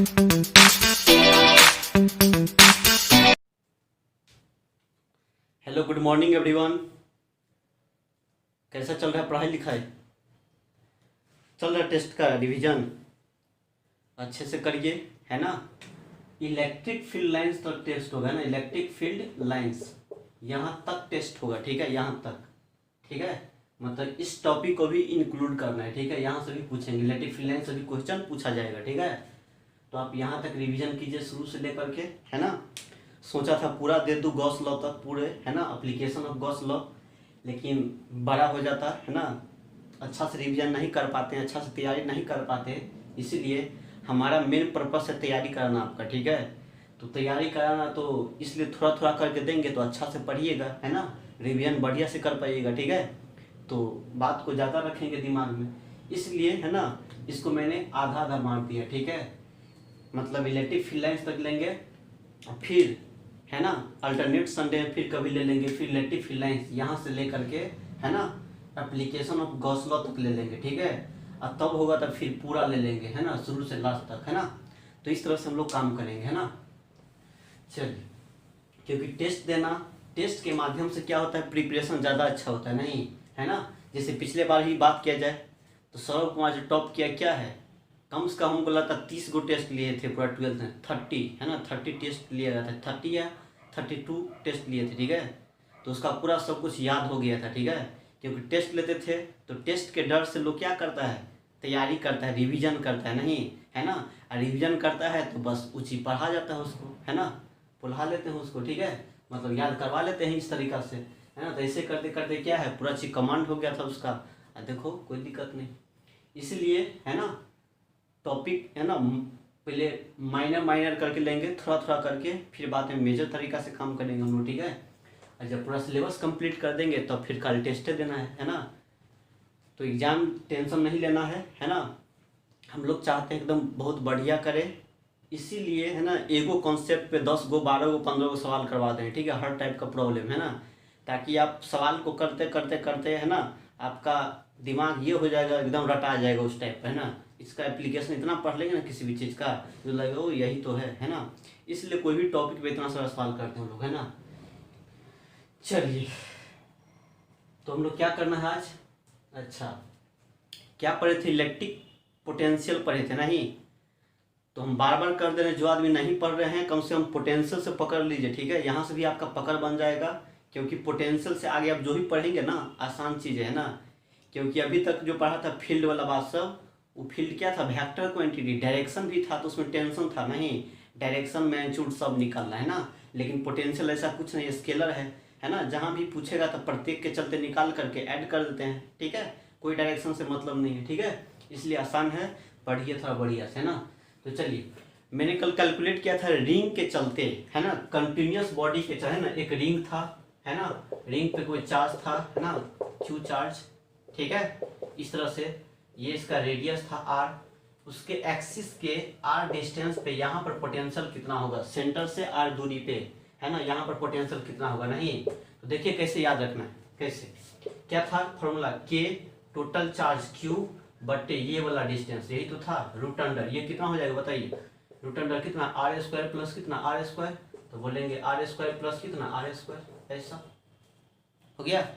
Hello, good morning everyone. कैसा चल रहा है पढ़ाई लिखाई? चल रहा है टेस्ट का रिवीजन अच्छे से करिए, है ना। इलेक्ट्रिक फील्ड लाइंस तक टेस्ट होगा ना, इलेक्ट्रिक फील्ड लाइंस यहाँ तक टेस्ट होगा, ठीक है, यहाँ तक, ठीक है। मतलब इस टॉपिक को भी इंक्लूड करना है, ठीक है। यहाँ से भी पूछेंगे, इलेक्ट्रिक फील्ड लाइंस से भी क्वेश्चन पूछा जाएगा, ठीक है। तो आप यहाँ तक रिवीजन कीजिए शुरू से लेकर के, है ना। सोचा था पूरा दे दूँ गॉस लॉ तक पूरे, है ना, एप्लीकेशन ऑफ गॉस लॉ, लेकिन बड़ा हो जाता है ना, अच्छा से रिवीजन नहीं कर पाते हैं, अच्छा से तैयारी नहीं कर पाते हैं। इसीलिए हमारा मेन पर्पस है तैयारी कराना आपका, ठीक है। तो तैयारी कराना, तो इसलिए थोड़ा थोड़ा करके देंगे तो अच्छा से पढ़िएगा, है ना, रिवीजन बढ़िया से कर पाइएगा, ठीक है। तो बात को ज़्यादा रखेंगे दिमाग में, इसलिए, है ना, इसको मैंने आधा आधा बांट दिया, ठीक है। मतलब इलेक्ट्रिक फील्ड लाइंस तक लेंगे, फिर, है ना, अल्टरनेट संडे फिर कभी ले लेंगे, फिर इलेक्ट्रिक फील्ड लाइंस यहाँ से ले करके, है ना, एप्लीकेशन ऑफ गॉस लॉ तक ले लेंगे, ठीक है। और तब होगा तब फिर पूरा ले लेंगे, है ना, शुरू से लास्ट तक, है ना। तो इस तरह से हम लोग काम करेंगे, है ना। चलिए, क्योंकि टेस्ट देना, टेस्ट के माध्यम से क्या होता है, प्रिपरेशन ज़्यादा अच्छा होता है, नहीं, है ना। जैसे पिछले बार ही बात किया जाए तो सौरभ कुमार जो टॉप किया क्या है, कम से कम हमको लगता है 30 गो टेस्ट लिए थे पूरा 12th में, 30, है ना, 30 टेस्ट लिया गया था, 30 या 32 टेस्ट लिए थे, ठीक है। तो उसका पूरा सब कुछ याद हो गया था, ठीक है। क्योंकि टेस्ट लेते थे तो टेस्ट के डर से लोग क्या करता है, तैयारी करता है, रिवीजन करता है, नहीं, है ना। और रिवीजन करता है तो बस ऊँची पढ़ा जाता है उसको, है ना, पढ़ा लेते हैं उसको, ठीक है, मतलब याद करवा लेते हैं इस तरीक़ा से, है ना। तो ऐसे करते करते क्या है, पूरा चीज कमांड हो गया था उसका। देखो कोई दिक्कत नहीं, इसलिए, है ना, टॉपिक, है ना, पहले माइनर माइनर करके लेंगे, थोड़ा थोड़ा करके, फिर बाद में मेजर तरीका से काम करेंगे हम लोग, ठीक है। और जब पूरा सिलेबस कंप्लीट कर देंगे तब तो फिर खाली टेस्ट देना है ना। तो एग्ज़ाम टेंशन नहीं लेना है ना। हम लोग चाहते हैं एकदम बहुत बढ़िया करें, इसीलिए, है ना, एगो कॉन्सेप्ट पे 10 गो 12 गो 15 गो सवाल करवाते हैं, ठीक है, हर टाइप का प्रॉब्लम, है ना। ताकि आप सवाल को करते करते करते, है ना, आपका दिमाग ये हो जाएगा, एकदम रटा जाएगा उस टाइप पे, है ना। इसका एप्लीकेशन इतना पढ़ लेंगे ना किसी भी चीज़ का, जो लगेगा ओ यही तो है ना। इसलिए कोई भी टॉपिक पे इतना सारा सवाल करते हैं हम लोग, है ना। चलिए, तो हम लोग क्या करना है आज, अच्छा, क्या पढ़े थे, इलेक्ट्रिक पोटेंशियल पढ़े थे, नहीं। तो हम बार बार कर दे रहे हैं, जो आदमी नहीं पढ़ रहे हैं कम से कम पोटेंशियल से पकड़ लीजिए, ठीक है। यहाँ से भी आपका पकड़ बन जाएगा, क्योंकि पोटेंशियल से आगे आप जो भी पढ़ेंगे ना, आसान चीज़ है ना। क्योंकि अभी तक जो पढ़ा था फील्ड वाला बात सब, वो फील्ड क्या था, वेक्टर क्वांटिटी, डायरेक्शन भी था तो उसमें टेंशन था, नहीं, डायरेक्शन मैग्नीट्यूड सब निकालना है ना। लेकिन पोटेंशियल ऐसा कुछ नहीं, स्केलर है ना। जहाँ भी पूछेगा तो प्रत्येक के चलते निकाल करके ऐड कर देते हैं, ठीक है, कोई डायरेक्शन से मतलब नहीं है, ठीक है। इसलिए आसान है, पढ़िए थोड़ा बढ़िया से, है ना। तो चलिए, मैंने कल कैलकुलेट किया था रिंग के चलते, है ना, कंटिन्यूस बॉडी के चलते, है ना, एक रिंग था, है ना, रिंग पे कोई चार्ज था, है ना, क्यू चार्ज, ठीक है। इस तरह से ये इसका रेडियस था आर, उसके एक्सिस के आर डिस्टेंस पे यहाँ पर पोटेंशियल कितना होगा, सेंटर से आर दूरी पे, है ना, यहाँ पर पोटेंशियल कितना होगा, नहीं। तो देखिए कैसे याद रखना है, कैसे, क्या था फॉर्मूला, के टोटल चार्ज क्यू बटे ये वाला डिस्टेंस, यही तो था, रूट अंडर, ये कितना हो जाएगा बताइए, रूट अंडर कितना, आर स्क्वायर प्लस कितना, आर स्क्वायर, तो बोलेंगे आर स्क्वायर प्लस कितना, आर स्क्वायर, ऐसा हो गया।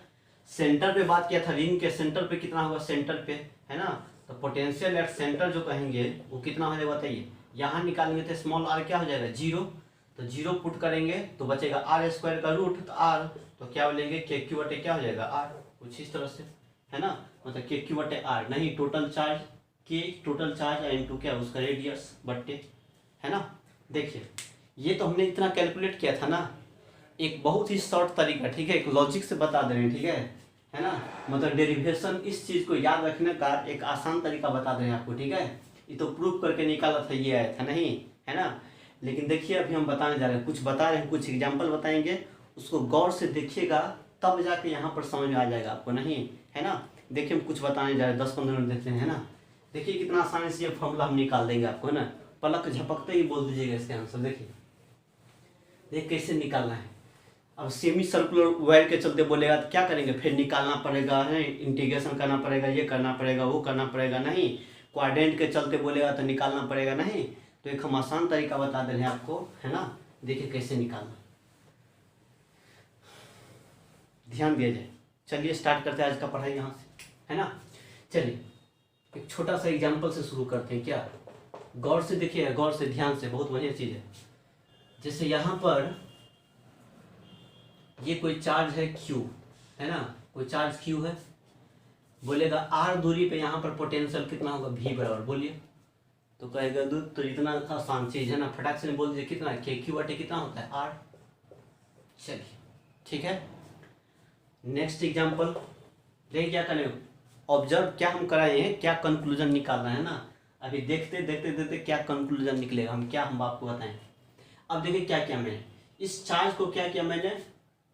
सेंटर पे बात किया था, रिंग के सेंटर पे कितना होगा, सेंटर पे, है ना। तो पोटेंशियल एट सेंटर जो कहेंगे वो कितना हो जाएगा बताइए, यहाँ निकालेंगे तो स्मॉल आर क्या हो जाएगा, जीरो, तो जीरो पुट करेंगे तो बचेगा आर स्क्वायर का रूट, तो आर, तो क्या बोलेंगे, के क्यू बटे क्या हो जाएगा आर, कुछ इस तरह से, है ना। मतलब के क्यू बटे आर, नहीं, टोटल चार्ज, के टोटल चार्ज इनटू क्या उसका रेडियस बटे, है ना। देखिए, ये तो हमने इतना कैलकुलेट किया था ना, एक बहुत ही शॉर्ट तरीका, ठीक है, एक लॉजिक से बता दे रहे हैं, ठीक है ना। मतलब डेरिवेशन, इस चीज़ को याद रखने का एक आसान तरीका बता दे रहे हैं आपको, ठीक है। ये तो प्रूफ करके निकाला था, ये आया था, नहीं, है ना। लेकिन देखिए अभी हम बताने जा रहे हैं, कुछ बता रहे हैं, कुछ एग्जाम्पल बताएंगे, उसको गौर से देखिएगा तब जाके यहाँ पर समझ में आ जाएगा आपको, नहीं, है ना। देखिए हम कुछ बताने जा रहे हैं, 10-15 मिनट देखते हैं, है ना। देखिए कितना आसानी से ये फॉर्मूला हम निकाल देंगे आपको, है ना। पलक झपकते ही बोल दीजिएगा इसके आंसर, देखिए देख कैसे निकालना है। अब सेमी सर्कुलर वायर के चलते बोलेगा तो क्या करेंगे, फिर निकालना पड़ेगा, है, इंटीग्रेशन करना पड़ेगा, ये करना पड़ेगा, वो करना पड़ेगा, नहीं। क्वाड्रेंट के चलते बोलेगा तो निकालना पड़ेगा, नहीं। तो एक हम आसान तरीका बता दे रहे हैं आपको, है ना। देखिए कैसे निकालना, ध्यान दिया जाए। चलिए स्टार्ट करते हैं आज का पढ़ाई यहाँ से, है ना। चलिए एक छोटा सा एग्जाम्पल से शुरू करते हैं। क्या, गौर से देखिए, गौर से, ध्यान से, बहुत बढ़िया चीज़ है। जैसे यहाँ पर ये कोई चार्ज है Q, है ना, कोई चार्ज Q है। बोलेगा R दूरी पे यहाँ पर पोटेंशियल कितना होगा, V बराबर, बोलिए। तो कहेगा दूध, तो इतना आसान चीज है ना, फटाक से बोल दीजिए कितना, KQ/A कितना होता है, R। चलिए ठीक है, नेक्स्ट एग्जाम्पल देखिए क्या करें। ऑब्जर्व क्या हम कराए हैं, क्या कंक्लूजन निकालना है ना। अभी देखते देखते देखते क्या कंक्लूजन निकलेगा, हम आपको बताएं। अब देखिए क्या क्या मैंने इस चार्ज को क्या किया, मैंने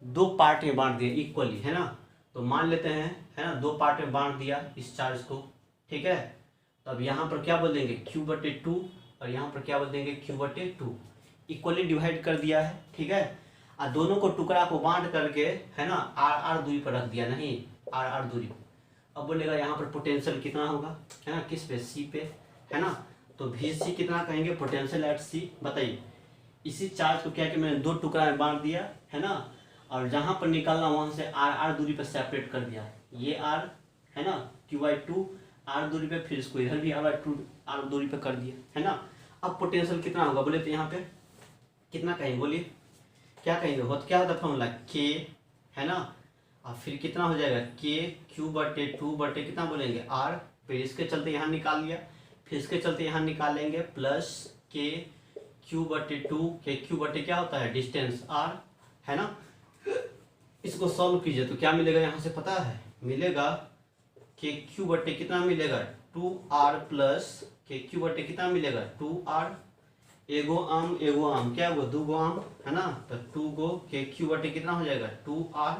दो पार्ट में बांट दिया इक्वली, है ना। तो मान लेते हैं, है ना, दो पार्ट में बांट दिया इस चार्ज को, ठीक है। तो अब यहाँ पर क्या बोल देंगे, Q/2, और यहाँ पर क्या बोल देंगे, Q/2। इक्वली डिवाइड कर दिया है, ठीक है। और दोनों को टुकड़ा को बांट करके, है ना, R दूरी पर रख दिया, नहीं R दूरी। अब बोलेगा यहाँ पर पोटेंशियल कितना होगा, है ना, किस पे, C पे, है ना। तो VC कितना कहेंगे, पोटेंशियल एट C, बताइए। इसी चार्ज को क्या कि मैंने दो टुकड़ा में बांट दिया, है ना, और जहाँ पर निकालना वहाँ से R दूरी पर सेपरेट कर दिया। ये R, है ना, Q/2 R दूरी पे, फिर इसको इधर भी R दूरी पे कर दिया, है ना। अब पोटेंशियल कितना होगा, बोले तो यहाँ पे कितना कहेंगे, बोलिए क्या कहेंगे, क्या होता है फॉर्मूला, K, है ना, और फिर कितना हो जाएगा, K Q/2 कितना बोलेंगे, R। फिर इसके चलते यहाँ निकाल लिया, फिर इसके चलते यहाँ निकालेंगे, plus K Q/2, K Q/, क्या होता है, डिस्टेंस R, है ना। इसको सॉल्व कीजिए तो क्या मिलेगा, यहाँ से पता है, मिलेगा KQ/, कितना मिलेगा, 2R प्लस KQ/, कितना मिलेगा, 2R। एगो आम क्या हुआ, 2 गो आम, है ना। तो 2 गो KQ/, कितना हो जाएगा, 2R।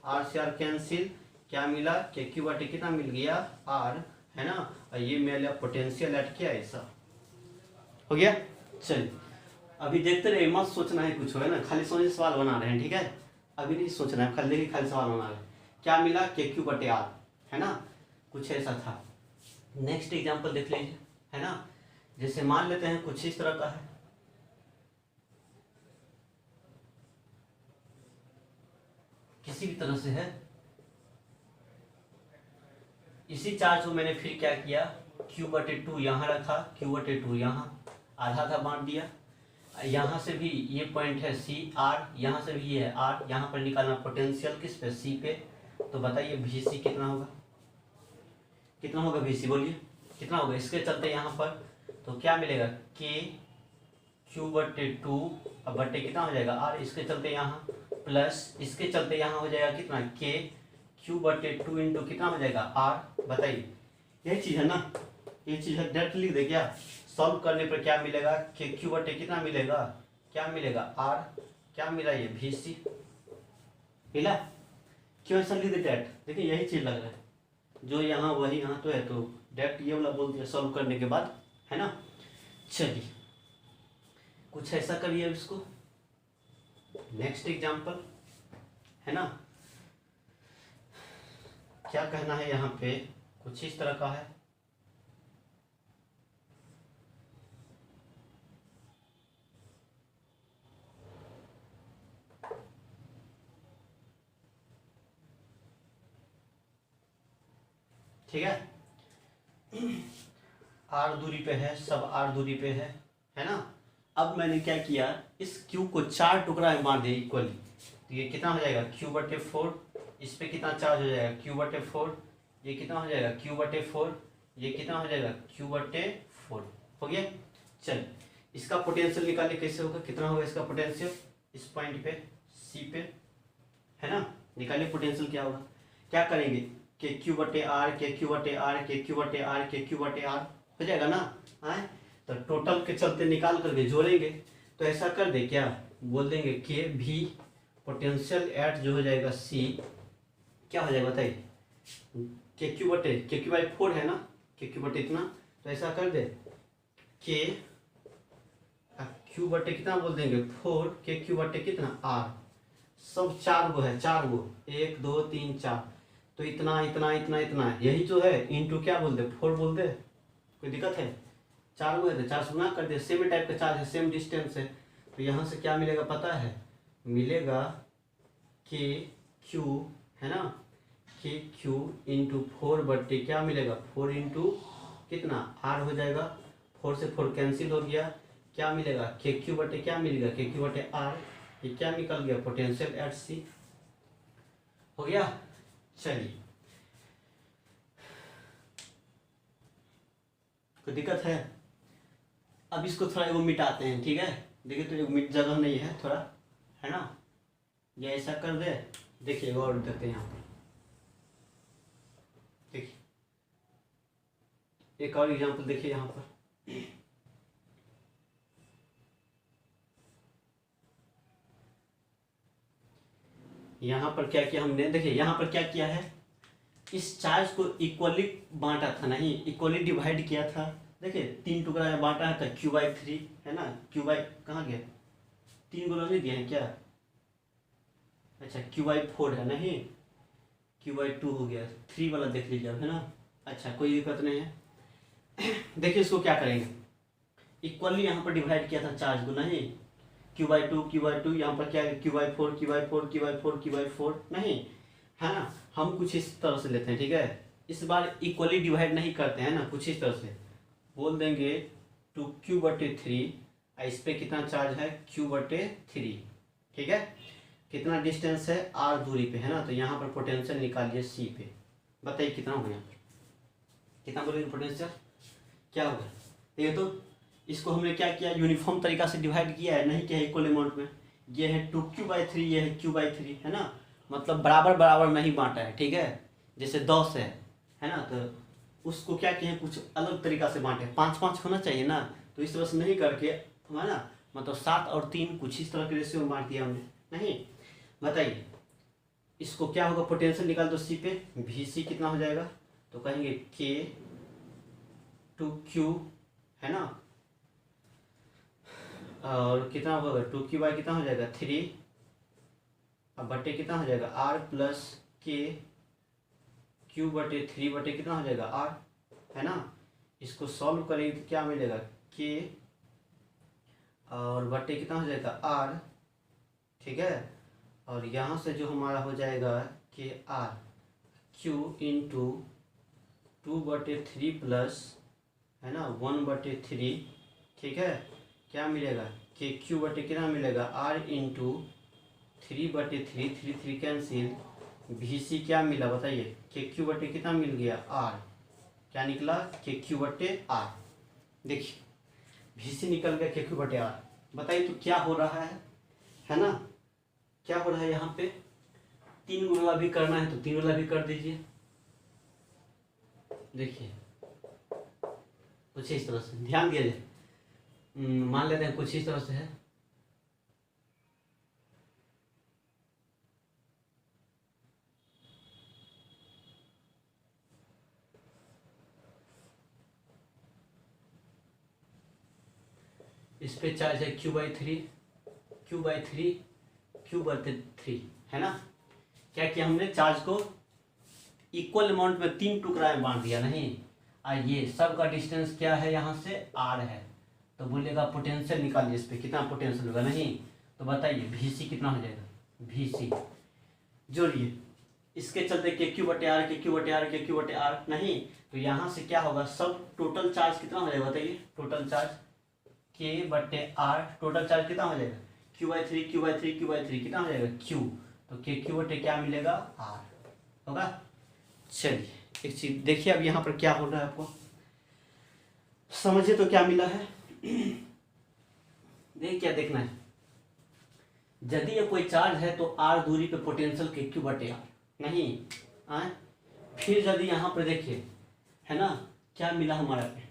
R से R कैंसिल, क्या मिला, KQ/, कितना मिल गया, R, है ना। और ये मिला पोटेंशियल एट क्या, ऐसा हो गया। चलिए अभी देखते रहे, मत सोचना है कुछ, है ना, खाली सोच सवाल बना रहे हैं, ठीक है। अभी नहीं सोचना है, खाली सवाल बना रहे हैं। क्या मिला, KQ/R, है ना, कुछ ऐसा था। नेक्स्ट एग्जांपल देख लीजिए, है ना। जैसे मान लेते हैं कुछ इस तरह का है, किसी भी तरह से है। इसी चार्ज को मैंने फिर क्या किया, Q/2 यहाँ रखा, Q/2 यहाँ आधा आधा बांट दिया। यहाँ से भी ये पॉइंट है C R, यहाँ से भी ये है R। यहाँ पर निकालना पोटेंशियल किस पे, C पे। तो बताइए VC कितना होगा, कितना होगा VC, बोलिए कितना होगा। इसके चलते यहाँ पर तो क्या मिलेगा, K Q/2 अब बटे कितना हो जाएगा R। इसके चलते यहाँ प्लस, इसके चलते यहाँ हो जाएगा कितना, K Q/2 इंटू कितना हो जाएगा R। बताइए यही चीज़ है ना, ये चीज़ है, डायरेक्ट लिख दे क्या। सॉल्व करने पर क्या मिलेगा, KQ/, कितना मिलेगा, क्या मिलेगा R, क्या मिला, ये VC मिला। क्यों ऐसा लिख दे डायरेक्ट, देखिए यही चीज़ लग रहा है, जो यहाँ वही यहाँ तो है, तो डायरेक्ट ये वाला बोल दिया सॉल्व करने के बाद, है ना। चलिए कुछ ऐसा करिए इसको। नेक्स्ट एग्जांपल, है ना, क्या कहना है यहाँ पे, कुछ इस तरह का है। ठीक है, R दूरी पे है, सब R दूरी पे है ना। अब मैंने क्या किया, इस Q को 4 टुकड़ा में बांट दिया इक्वली। तो ये कितना हो जाएगा, Q/4। इस पे कितना चार्ज हो जाएगा, Q/4। ये कितना हो जाएगा, Q/4। ये कितना हो जाएगा, Q/4 हो गया। चल इसका पोटेंशियल निकालिए, कैसे होगा, कितना होगा इसका पोटेंशियल, इस पॉइंट पे C पे, है ना। निकालिए पोटेंशियल क्या होगा, क्या करेंगे, KQ/R KQ/R KQ/R KQ/R हो जाएगा ना। आए तो टोटल के चलते निकाल करके जोड़ेंगे। तो ऐसा कर दे, क्या बोल देंगे, के भी पोटेंशियल एट जो हो जाएगा C, क्या हो जाएगा बताइए, KQ/4 है ना, KQ/ इतना। तो ऐसा कर दे, K Q/ कितना बोल देंगे 4, KQ/ कितना R। सब 4 गो है, 4 गो, 1 2 3 4, तो इतना इतना इतना इतना, यही जो है इंटू क्या बोल दे, 4 बोल दे, कोई दिक्कत है, 4 हुए थे, 4 से गुना कर दिया, सेम टाइप का चार्ज है, सेम डिस्टेंस है, तो यहाँ से क्या मिलेगा पता है, मिलेगा के क्यू, है ना, के क्यू इंटू 4 क्या मिलेगा, 4 इंटू कितना आर हो जाएगा, 4 से 4 कैंसिल हो गया, क्या मिलेगा के क्यू बटे क्या मिलेगा, के क्यू बटे आर, ये क्या निकल गया पोटेंशियल एट सी, हो गया। चलिए, कोई दिक्कत है? अब इसको थोड़ा एगो मिटाते हैं, ठीक है, देखिए तो एक जगह नहीं है थोड़ा, है ना, ये ऐसा कर दे, देखिए और देखते हैं यहाँ पर, देखिए एक और एग्जांपल देखिए यहाँ पर, यहाँ पर क्या किया हमने, देखिए यहाँ पर क्या किया है, इस चार्ज को इक्वली बांटा था, नहीं इक्वली डिवाइड किया था, देखिए 3 टुकड़ा में बांटा है, तो Q/3 है ना, Q/, कहाँ गया, 3 गुना नहीं दिया है क्या, अच्छा Q/4 है, नहीं Q/2 हो गया, 3 वाला देख लीजिए अब, है ना, अच्छा कोई दिक्कत नहीं है। देखिए इसको क्या करेंगे, इक्वली यहाँ पर डिवाइड किया था चार्ज को, नहीं Q/2 यहाँ पर क्या है, Q/4 नहीं है ना, हम कुछ इस तरह से लेते हैं, ठीक है, इस बार इक्वली डिवाइड नहीं करते हैं ना, कुछ इस तरह से बोल देंगे 2Q/3, इस पे कितना चार्ज है Q/3, ठीक है, कितना डिस्टेंस है R दूरी पे, है ना, तो यहाँ पर पोटेंशियल निकालिए C पे, बताइए कितना होगा, यहाँ पर कितना बोलेंगे पोटेंशियल, क्या होगा, ये तो इसको हमने क्या किया, यूनिफॉर्म तरीका से डिवाइड किया है, नहीं किया है इक्वल अमाउंट में, ये है 2Q/3, ये है Q/3, है ना, मतलब बराबर बराबर नहीं बांटा है, ठीक है, जैसे 10 है ना, तो उसको क्या किए कुछ अलग तरीका से बांटे, 5-5 होना चाहिए ना, तो इस तरह से नहीं करके, है ना, मतलब 7 और 3 कुछ इस तरह के रेशियो में बांट दिया हमने, नहीं, बताइए इसको क्या होगा, पोटेंशियल निकाल दो सी पे, VC कितना हो जाएगा, तो कहेंगे K2Q, है ना, और कितना होगा 2Q/, कितना हो जाएगा 3, अब बटे कितना हो जाएगा R प्लस के Q/3 कितना हो जाएगा R, है ना, इसको सॉल्व करेंगे तो क्या मिलेगा K और बटे कितना हो जाएगा R, ठीक है, और यहाँ से जो हमारा हो जाएगा के R Q इंटू 2/3 प्लस, है ना 1/3, ठीक है, क्या मिलेगा के क्यू बटे कितना मिलेगा R इंटू 3/3, 3 कैंसिल, VC क्या मिला बताइए, के क्यू बटे कितना मिल गया R, क्या निकला के क्यू बटे R, देखिए VC निकल गया के क्यू बटे R, बताइए तो क्या हो रहा है ना, क्या हो रहा है यहाँ पे, 3 गुना भी करना है तो 3 गुना भी कर दीजिए, देखिए कुछ इस तरह से ध्यान दिया जाए, मान लेते हैं कुछ इस तरह से है, इस पे चार्ज है Q/3 है ना, क्या किया हमने, चार्ज को इक्वल अमाउंट में 3 टुकड़ा में बांट दिया, नहीं, ये सब का डिस्टेंस क्या है, यहाँ से R है, तो बोलिएगा पोटेंशियल निकालिए, इस पे कितना पोटेंशियल होगा, नहीं, तो बताइए VC कितना हो जाएगा, VC जोड़िए, इसके चलते के क्यू बटे आर, नहीं, तो यहाँ से क्या होगा, सब टोटल चार्ज कितना हो जाएगा बताइए, total charge K/R, total charge कितना हो जाएगा Q/3 कितना हो जाएगा Q, तो के क्यू बटे क्या मिलेगा R होगा। चलिए एक चीज देखिए, अब यहाँ पर क्या हो रहा है आपको समझिए, तो क्या मिला है देखिए, क्या देखना है, यदि ये कोई चार्ज है तो R दूरी पे पोटेंशियल के क्यू बटे आर, नहीं फिर यदि यहाँ पर देखिए, है ना, क्या मिला हमारा पे,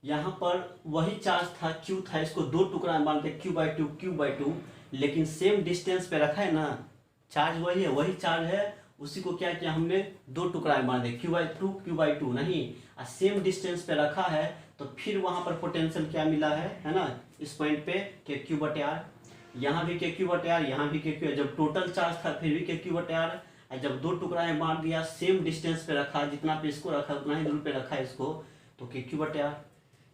यहाँ पर वही चार्ज था Q था, इसको 2 टुकड़ा में बांधते Q/2, लेकिन सेम डिस्टेंस पे रखा है ना, चार्ज वही है, वही चार्ज है, उसी को क्या किया हमने 2 टुकड़ा में बांधे Q/2, नहीं, सेम डिस्टेंस पे रखा है, तो फिर वहां पर पोटेंशियल क्या मिला है ना, इस पॉइंट पे के क्यू बटे आर, यहाँ भी के क्यू बटे आर, यहाँ भी के क्यू, जब टोटल चार्ज था फिर भी के क्यू बटे आर, जब 2 टुकड़ा में बांट दिया, सेम डिस्टेंस पे रखा, जितना पे इसको रखा उतना ही दूर पे रखा इसको, तो के क्यू बटे आर,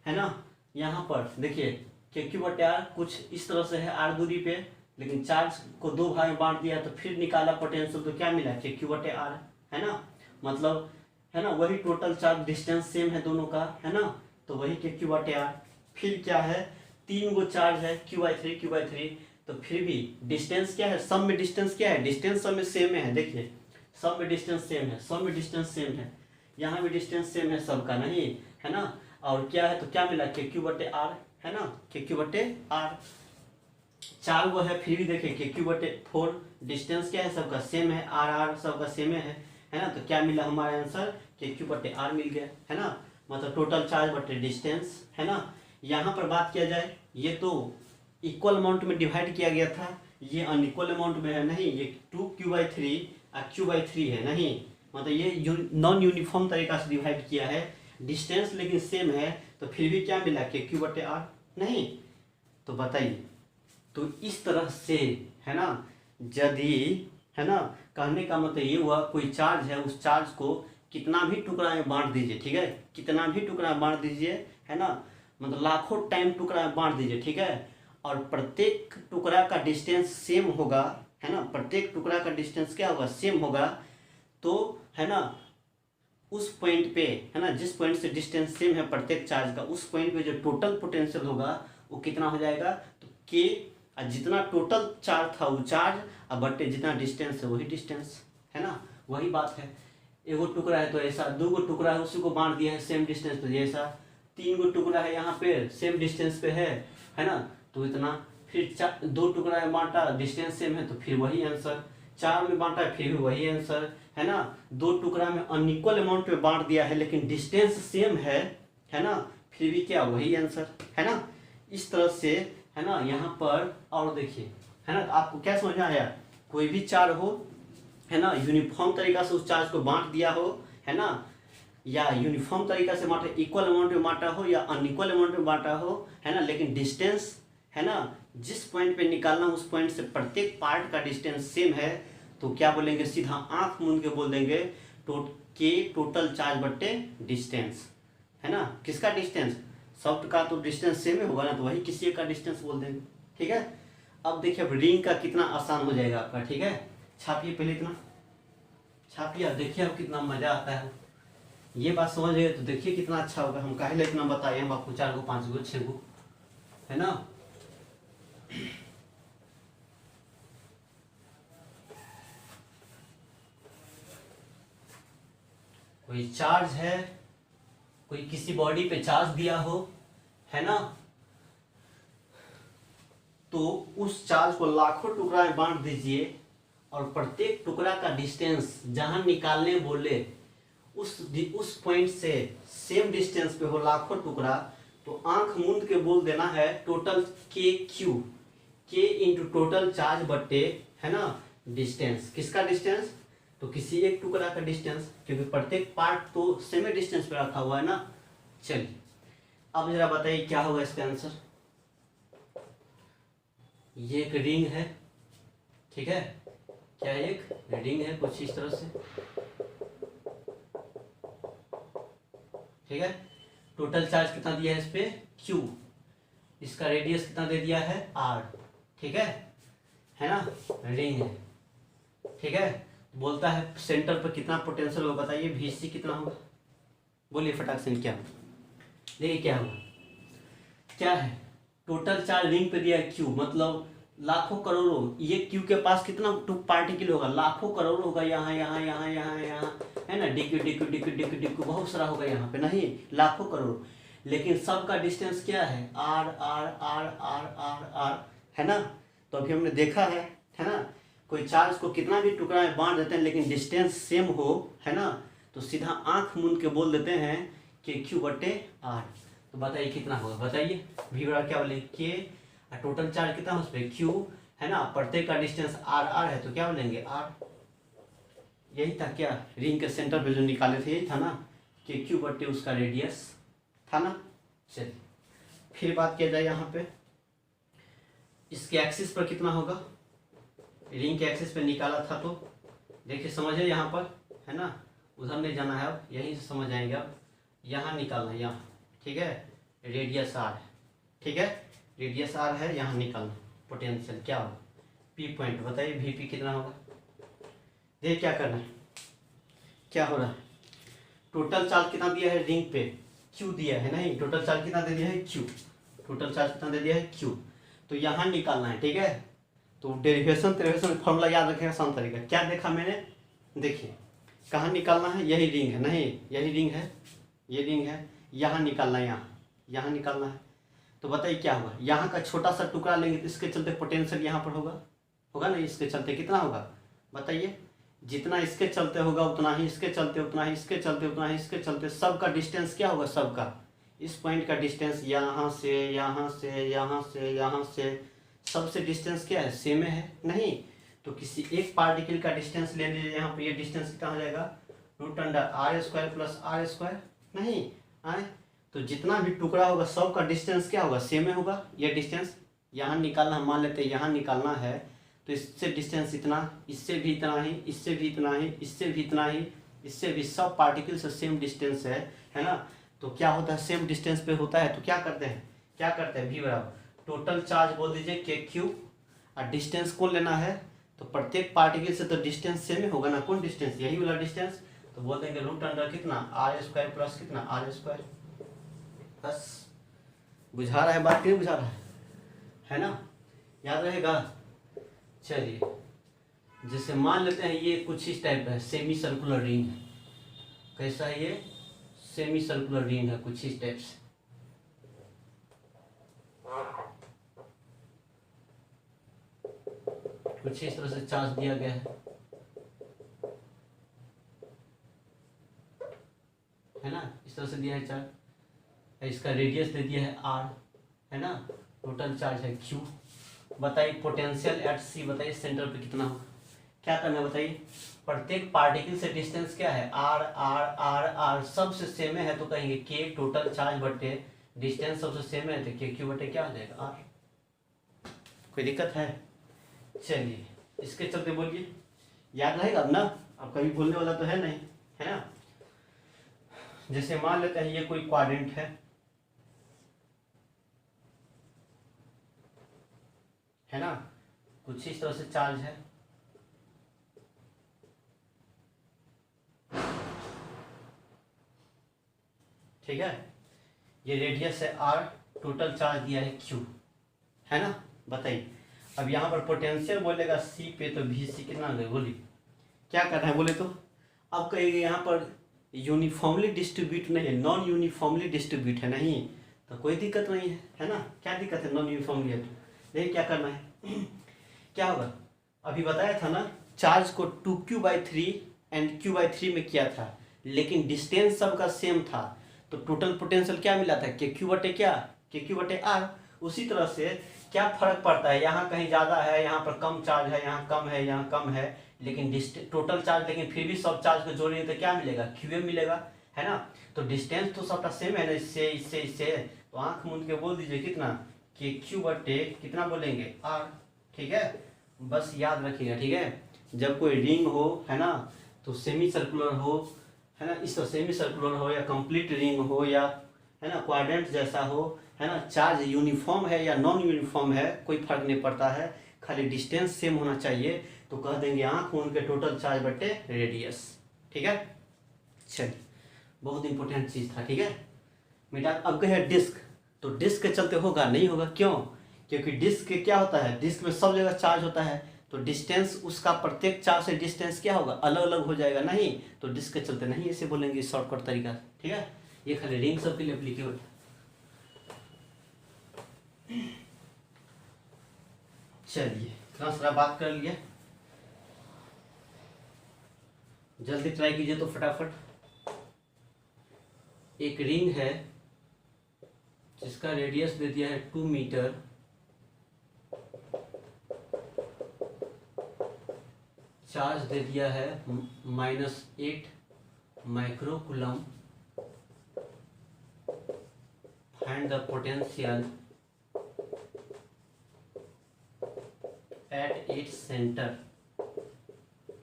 है ना, यहाँ पर देखिए के क्यू बटे आर कुछ इस तरह से है आर दूरी पे, लेकिन चार्ज को दो भाग में बांट दिया तो फिर निकाला पोटेंशियल, तो क्या मिला के क्यू बटे आर, है ना, मतलब है ना वही टोटल चार्ज, डिस्टेंस सेम है दोनों का, है ना, तो वही के क्यू बटे आर। फिर क्या है, 3 गो चार्ज है Q/3 तो फिर भी डिस्टेंस क्या है, सब में डिस्टेंस क्या है, डिस्टेंस सब में सेम है, देखिए सब में डिस्टेंस सेम है, सब में डिस्टेंस सेम है, यहाँ भी डिस्टेंस सेम है सबका, नहीं है ना, और क्या है तो क्या मिला के क्यू बटे आर, है ना, के क्यू बटे आर। 4 गो है फिर भी देखिए के क्यू बटे 4, डिस्टेंस क्या है सबका सेम है, आर सबका सेम है ना, तो क्या मिला हमारा आंसर के क्यू बटे आर मिल गया, है ना, मतलब टोटल चार्ज बटे डिस्टेंस, है ना। यहाँ पर बात किया जाए, ये तो इक्वल अमाउंट में डिवाइड किया गया था, ये अनइक्वल अमाउंट में है, नहीं ये 2Q/3 और Q/3 है, नहीं मतलब ये नॉन यूनिफॉर्म तरीका से डिवाइड किया है, डिस्टेंस लेकिन सेम है, तो फिर भी क्या मिला के क्यू बटे आर, नहीं, तो बताइए, तो इस तरह से, है ना, यदि, है ना, कहने का मतलब ये हुआ कोई चार्ज है, उस चार्ज को कितना भी टुकड़ा में बांट दीजिए, ठीक है, कितना भी टुकड़ा में बांट दीजिए, है ना, मतलब लाखों टाइम टुकड़ा में बांट दीजिए, ठीक है, और प्रत्येक टुकड़ा का डिस्टेंस सेम होगा, है ना, प्रत्येक टुकड़ा का डिस्टेंस क्या होगा, सेम होगा, तो है ना उस पॉइंट पे, है ना, जिस पॉइंट से डिस्टेंस सेम है प्रत्येक चार्ज का, उस पॉइंट पे जो टोटल पोटेंशियल होगा वो कितना हो जाएगा, तो के जितना टोटल चार्ज था वो चार्ज, और बटे जितना डिस्टेंस है वही डिस्टेंस, है ना, वही बात है। एगो टुकड़ा है तो ऐसा, 2 गो टुकड़ा है उसी को बांट दिया है सेम डिस्टेंस पे जैसा, 3 गो टुकड़ा है यहाँ पे सेम डिस्टेंस पे है ना, तो इतना, फिर 2 टुकड़ा में बांटा डिस्टेंस सेम है तो फिर वही आंसर, 4 में बांटा है फिर भी वही आंसर, है ना, 2 टुकड़ा में अनइक्वल अमाउंट में बांट दिया है लेकिन डिस्टेंस सेम है ना, फिर भी क्या वही आंसर, है ना, इस तरह से, है ना, यहाँ पर और देखिए, है ना, आपको क्या समझ में आया, कोई भी चार्ज हो, है ना, यूनिफॉर्म तरीका से उस चार्ज को बांट दिया हो, है ना, या यूनिफॉर्म तरीका से बांटा, इक्वल अमाउंट में बांटा हो या अनइक्वल अमाउंट में बांटा हो, है ना, लेकिन डिस्टेंस, है ना, जिस पॉइंट पे निकालना उस पॉइंट से प्रत्येक पार्ट का डिस्टेंस सेम है, तो क्या बोलेंगे, सीधा आंख मूंद के बोल देंगे के टोटल चार्ज बट्टे डिस्टेंस, है ना, किसका डिस्टेंस, सब का तो डिस्टेंस सेम ही होगा ना, तो वही किसी एक का डिस्टेंस बोल देंगे, ठीक है। अब देखिए अब रिंग का कितना आसान हो जाएगा आपका, ठीक है, छापिए पहले इतना छापिए, अब देखिए अब कितना मजा आता है, ये बात समझ गए तो देखिए कितना अच्छा होगा, हम काहे इतना बताइए, हम आपको 4 गो 5 गो 6 गो, है ना। कोई चार्ज है, कोई किसी बॉडी पे चार्ज दिया हो, है ना, तो उस चार्ज को लाखों टुकड़ा में बांट दीजिए और प्रत्येक टुकड़ा का डिस्टेंस जहां निकालने बोले उस पॉइंट से सेम डिस्टेंस पे हो लाखों टुकड़ा, तो आंख मूंद के बोल देना है टोटल के इंटू टोटल चार्ज बट्टे, है ना, डिस्टेंस, किसका डिस्टेंस, तो किसी एक टुकड़ा का डिस्टेंस, क्योंकि प्रत्येक पार्ट तो सेम डिस्टेंस पे रखा हुआ है ना। चलिए अब जरा बताइए क्या होगा इसका आंसर। ये एक रिंग है, ठीक है, क्या एक रिंग है कुछ इस तरह से, ठीक है, टोटल चार्ज कितना दिया है इस पे Q, इसका रेडियस कितना दे दिया है R, ठीक है ना, रिंग है, ठीक है, बोलता है सेंटर पर कितना पोटेंशियल होगा, बताइए VC कितना होगा, बोलिए फटाक से क्या, देखिए क्या होगा, क्या है टोटल चार्ज रिंग पे दिया है Q, मतलब लाखों करोड़ों, ये Q के पास कितना पार्टिकल होगा, लाखों करोड़ होगा, यहाँ यहाँ यहाँ यहाँ यहाँ, है ना, dQ dQ dQ dQ dQ बहुत सारा होगा यहाँ पे, नहीं लाखों करोड़, लेकिन सबका डिस्टेंस क्या है R R R R R R, है ना। तो अभी हमने देखा है ना, कोई चार्ज को कितना भी टुकड़ा में बांट देते हैं लेकिन डिस्टेंस सेम हो, है ना, तो सीधा आंख मूंद के बोल देते हैं कि Q बटे R, तो बताइए कितना होगा, बताइए V बराबर क्या बोले K, टोटल चार्ज कितना है उस पर Q, है ना, प्रत्येक का डिस्टेंस R R है तो क्या बोलेंगे R, यही था क्या रिंग के सेंटर पे जो निकाले थे, यही था ना कि Q बटे उसका रेडियस था ना। चलिए फिर बात किया जाए यहाँ पे, इसके एक्सिस पर कितना होगा, रिंग के एक्सिस पे निकाला था तो देखिए समझिए यहाँ पर, है ना, उधर नहीं जाना है, अब यहीं से समझ आएंगे, अब यहाँ निकालना है यहाँ, ठीक है, रेडियस आर है, ठीक है, रेडियस आर है, यहाँ निकालना पोटेंशियल क्या होगा, पी पॉइंट, बताइए वी पी कितना होगा। देखिए क्या करना है, क्या हो रहा है, टोटल चार्ज कितना दिया है रिंग पे, क्यू दिया है, नहीं टोटल चार्ज कितना दे दिया है, क्यू, टोटल चार्ज कितना दे दिया है, क्यू, तो यहाँ निकालना है, ठीक है। तो डेरिवेशन फॉर्मूला याद रखेगा, आसान तरीका, क्या देखा मैंने, देखिए कहाँ निकालना है, यही रिंग है, नहीं यही रिंग है, ये रिंग है, यहाँ निकालना है, यहाँ निकालना है। तो बताइए क्या होगा, यहाँ का छोटा सा टुकड़ा लेंगे तो इसके चलते पोटेंशियल यहाँ पर होगा ना, इसके चलते कितना होगा बताइए, जितना इसके चलते होगा उतना ही इसके चलते, उतना ही इसके चलते, उतना ही इसके चलते, सबका डिस्टेंस क्या होगा, सबका इस पॉइंट का डिस्टेंस यहाँ से यहाँ से यहाँ से यहाँ से सबसे डिस्टेंस क्या है, सेम है, नहीं तो किसी एक पार्टिकल का डिस्टेंस ले लीजिए, यहाँ पे ये डिस्टेंस कितना हो जाएगा, root under R square plus R square, नहीं आए तो जितना भी टुकड़ा होगा सब का डिस्टेंस क्या होगा, सेम होगा। ये डिस्टेंस यहाँ निकालना, मान लेते हैं यहाँ निकालना है, तो इससे डिस्टेंस इतना, इससे भी इतना ही, इससे भी इतना ही, इससे भी इतना ही, इससे भी, सब पार्टिकल से सेम डिस्टेंस है ना। तो क्या होता है, सेम डिस्टेंस पे होता है तो क्या करते हैं वी बराबर टोटल चार्ज बोल दीजिए के क्यू, और डिस्टेंस कौन लेना है, तो प्रत्येक पार्टिकल से तो डिस्टेंस सेम ही होगा ना, कौन डिस्टेंस, यही वाला डिस्टेंस, तो बोल देंगे रूट अंडर कितना आर स्क्वायर प्लस कितना आर स्क्वायर। बस बुझा रहा है बात, क्यों बुझा रहा है ना, याद रहेगा। चलिए जैसे मान लेते हैं ये कुछ इस टाइप का है, सेमी सर्कुलर रिंग है, कैसा है ये, सेमी सर्कुलर रिंग है कुछ इस टाइप से, कुछ इस तरह से चार्ज दिया गया है ना, इस तरह से दिया है चार्ज, इसका रेडियस दे दिया है आर, है ना, टोटल चार्ज है क्यू। बताइए पोटेंशियल एट सी, बताइए सेंटर पे कितना होगा, क्या करना है बताइए, प्रत्येक पार्टिकल से डिस्टेंस क्या है, आर आर आर आर, सबसे सेम है तो कहेंगे के टोटल चार्ज बटे डिस्टेंस सबसे सेम है तो के क्यू बटे क्या आ जाएगा आर। कोई दिक्कत है, चलिए इसके चलते बोलिए, याद रहेगा अब ना, अब कभी भूलने वाला तो है नहीं, है ना। जैसे मान लेते हैं ये कोई क्वाड्रेंट है ना, कुछ इस तरह से चार्ज है, ठीक है, ये रेडियस है आर, टोटल चार्ज दिया है क्यू, है ना। बताइए अब यहाँ पर पोटेंशियल बोलेगा सी पे, तो वी सी कितना होगा बोलिए, क्या करना है बोले तो, अब कहेंगे यहाँ पर यूनिफॉर्मली डिस्ट्रीब्यूट नहीं है, नॉन यूनिफॉर्मली डिस्ट्रीब्यूट है, नहीं तो कोई दिक्कत नहीं है ना, क्या दिक्कत है, नॉन यूनिफॉर्मली है, देखिए क्या करना है क्या होगा, अभी बताया था ना, चार्ज को 2q/3 एंड q/3 में किया था, लेकिन डिस्टेंस सबका सेम था, तो टोटल पोटेंशियल क्या मिला था, के क्यू बटे क्या, के क्यू बटे आर। उसी तरह से क्या फर्क पड़ता है, यहाँ कहीं ज़्यादा है, यहाँ पर कम चार्ज है, यहाँ कम है, यहाँ कम है, लेकिन टोटल चार्ज, लेकिन फिर भी सब चार्ज को जोड़ेंगे तो क्या मिलेगा, क्यू मिलेगा, है ना। तो डिस्टेंस तो सबका सेम है ना, इससे इससे इससे, तो आंख मूंद के बोल दीजिए कितना, के क्यू बटे कितना बोलेंगे आर, ठीक है। बस याद रखिएगा, ठीक है, जब कोई रिंग हो, है ना, तो सेमी सर्कुलर हो, है ना, इस तरह सेमी सर्कुलर हो या कंप्लीट रिंग हो, या है ना क्वाड्रेंट जैसा हो, है ना, चार्ज यूनिफॉर्म है या नॉन यूनिफॉर्म है कोई फर्क नहीं पड़ता है, खाली डिस्टेंस सेम होना चाहिए, तो कह देंगे आंख मूंद के टोटल चार्ज बटे रेडियस, ठीक है। चलिए बहुत इंपॉर्टेंट चीज़ था, ठीक है बेटा। अब कहे डिस्क, तो डिस्क के चलते होगा नहीं होगा, क्यों, क्योंकि डिस्क के क्या होता है, डिस्क में सब जगह चार्ज होता है, तो डिस्टेंस उसका प्रत्येक चार्ज से डिस्टेंस क्या होगा, अलग अलग हो जाएगा, नहीं तो डिस्क के चलते नहीं, ऐसे बोलेंगे शॉर्टकट तरीका, ठीक है। ये खाली रिंग सब के लिए एप्लीकेबल। चलिए इतना सारा बात कर लिया, जल्दी ट्राई कीजिए तो फटाफट। एक रिंग है जिसका रेडियस दे दिया है 2 मीटर, चार्ज दे दिया है -8 microcoulomb, find the potential at its centre.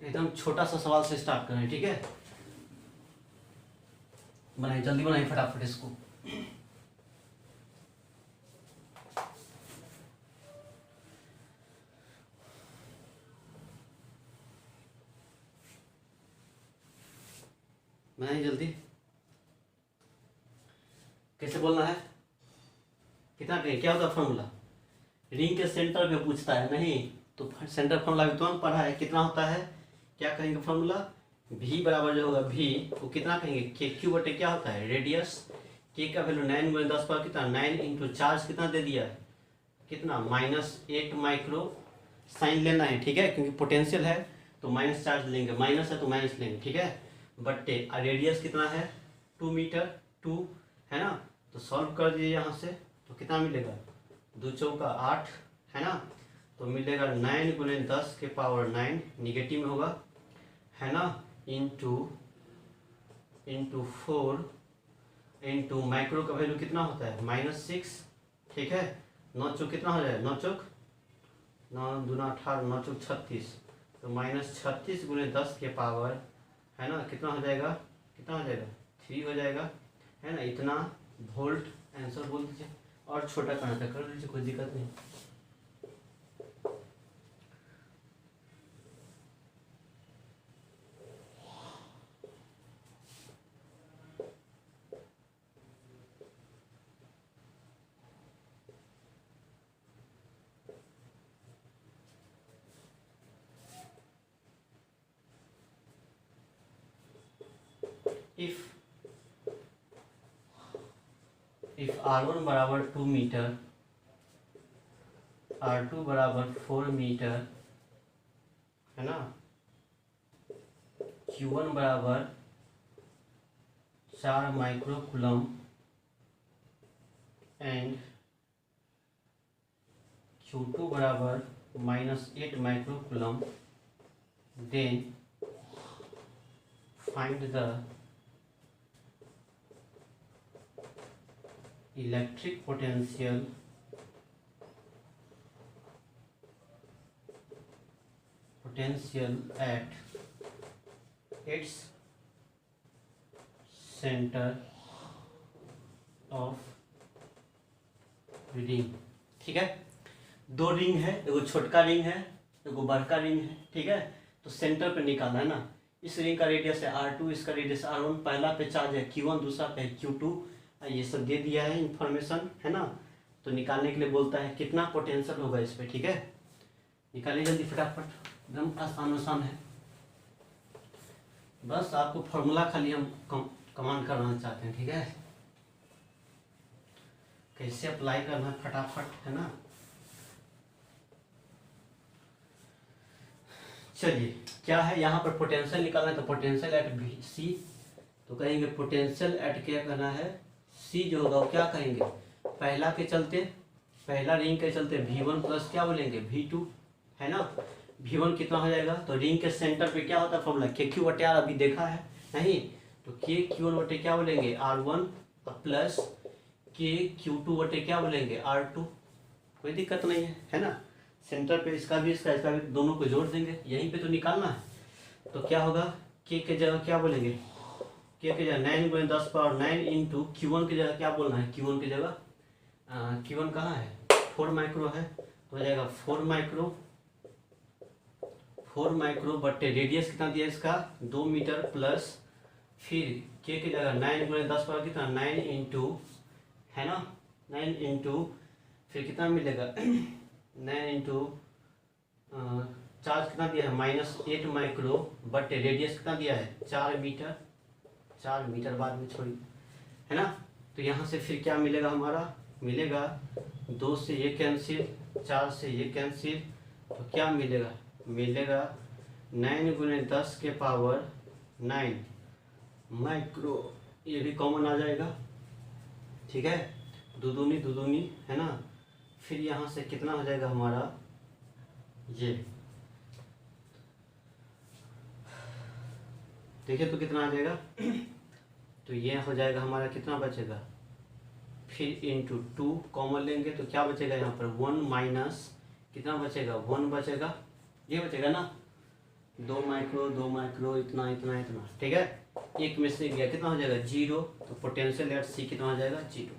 एकदम छोटा सा सवाल से स्टार्ट करें, ठीक है, बनाइए जल्दी बनाइए फटाफट इसको। बनाइए जल्दी। कैसे बोलना है, कितना कहें, क्या होता है फॉर्मूला? रिंग के सेंटर पे पूछता है नहीं तो सेंटर फॉर्मूला भी तुरंत पढ़ा है। कितना होता है, क्या कहेंगे फॉर्मूला? v बराबर जो होगा v वो कितना कहेंगे, के क्यू बटे क्या होता है रेडियस। के का वैल्यू 9 गुणे 10 पर कितना 9 इंटू चार्ज कितना दे दिया है, कितना -8 माइक्रो। साइन लेना है ठीक है, क्योंकि पोटेंशियल है तो माइनस चार्ज लेंगे, माइनस है तो माइनस लेंगे ठीक है। बट्टे रेडियस कितना है 2 मीटर 2 है ना। तो सॉल्व कर दीजिए यहाँ से तो कितना मिलेगा, 2 चौका 8 है ना। तो मिलेगा 9 गुणे 10 के पावर 9 निगेटिव में होगा है ना, इंटू 4 इंटू माइक्रो का वैल्यू कितना होता है -6 ठीक है। 9 चौक कितना हो जाएगा, 9 चौक 9 दूना 18 9 चौक 36 तो -36 गुणे 10 के पावर है ना कितना हो जाएगा, कितना हो जाएगा 3 हो जाएगा है ना। इतना वोल्ट आंसर बोल दीजिए, और छोटा करना था कर लीजिए, कोई दिक्कत नहीं। if r1 बराबर 2 मीटर, r2 बराबर 4 मीटर है ना, q1 बराबर 4 माइक्रो कूलम एंड q2 बराबर -8 micro coulomb, then find the electric potential at its center of ring. ठीक है, दो रिंग है, एगो छोटका रिंग है एगो बड़का रिंग है ठीक है। तो सेंटर पे निकालना है ना। इस रिंग का रेडियस है r2, इसका रेडियस r1, पहला पे चार्ज है q1, दूसरा पे q2, ये सब दे दिया है इंफॉर्मेशन है ना। तो निकालने के लिए बोलता है कितना पोटेंशियल होगा इस पे ठीक है। निकालिए जल्दी फटाफट, एकदम आसान है। बस आपको फॉर्मूला खाली हम कमांड करना चाहते हैं ठीक है, कैसे अप्लाई करना है फटाफट है ना। चलिए क्या है यहाँ पर पोटेंशियल निकालना है, तो पोटेंशियल एट बी सी, तो कहेंगे पोटेंशियल एट क्या करना है, सी जो होगा वो क्या कहेंगे, पहला के चलते, पहला रिंग के चलते v1 प्लस क्या बोलेंगे v2 है ना। v1 कितना हो जाएगा, तो रिंग के सेंटर पे क्या होता है फॉर्मूला के क्यू बटे आर, अभी देखा है नहीं, तो के क्यू1 बटे क्या बोलेंगे r1 प्लस के q2 बटे क्या बोलेंगे r2। कोई दिक्कत नहीं है ना। सेंटर पे इसका भी दोनों को जोड़ देंगे, यहीं पे तो निकालना है। तो क्या होगा, के जगह क्या बोलेंगे, के जगह 9 गुणे 10 पावर 9 इंटू q1 की जगह क्या बोलना है, q1 की जगह q1 कहाँ है 4 माइक्रो है, तो हो जाएगा 4 माइक्रो बट्टे रेडियस कितना दिया इसका 2 मीटर प्लस फिर के की जगह 9 गुणे 10 पावर कितना 9 इंटू है ना, 9 इंटू फिर कितना मिलेगा 9 इंटू चार्ज कितना दिया है -8 माइक्रो बट्टे रेडियस कितना दिया है 4 मीटर बाद में छोड़ी है ना। तो यहाँ से फिर क्या मिलेगा हमारा, मिलेगा 2 से ये कैंसिल 4 से ये कैंसिल, तो क्या मिलेगा, मिलेगा 9 गुणे 10 के पावर 9 माइक्रो, ये भी कॉमन आ जाएगा ठीक है, दुदुनी है ना। फिर यहाँ से कितना हो जाएगा हमारा, ये देखिए तो कितना आ जाएगा तो ये हो जाएगा हमारा, कितना बचेगा, फिर इंटू 2 कॉमन लेंगे तो क्या बचेगा यहाँ पर 1 माइनस कितना बचेगा 1 बचेगा, ये बचेगा ना 2 माइक्रो इतना ठीक है। एक में से गया कितना हो जाएगा 0, तो पोटेंशियल एट सी कितना हो जाएगा 0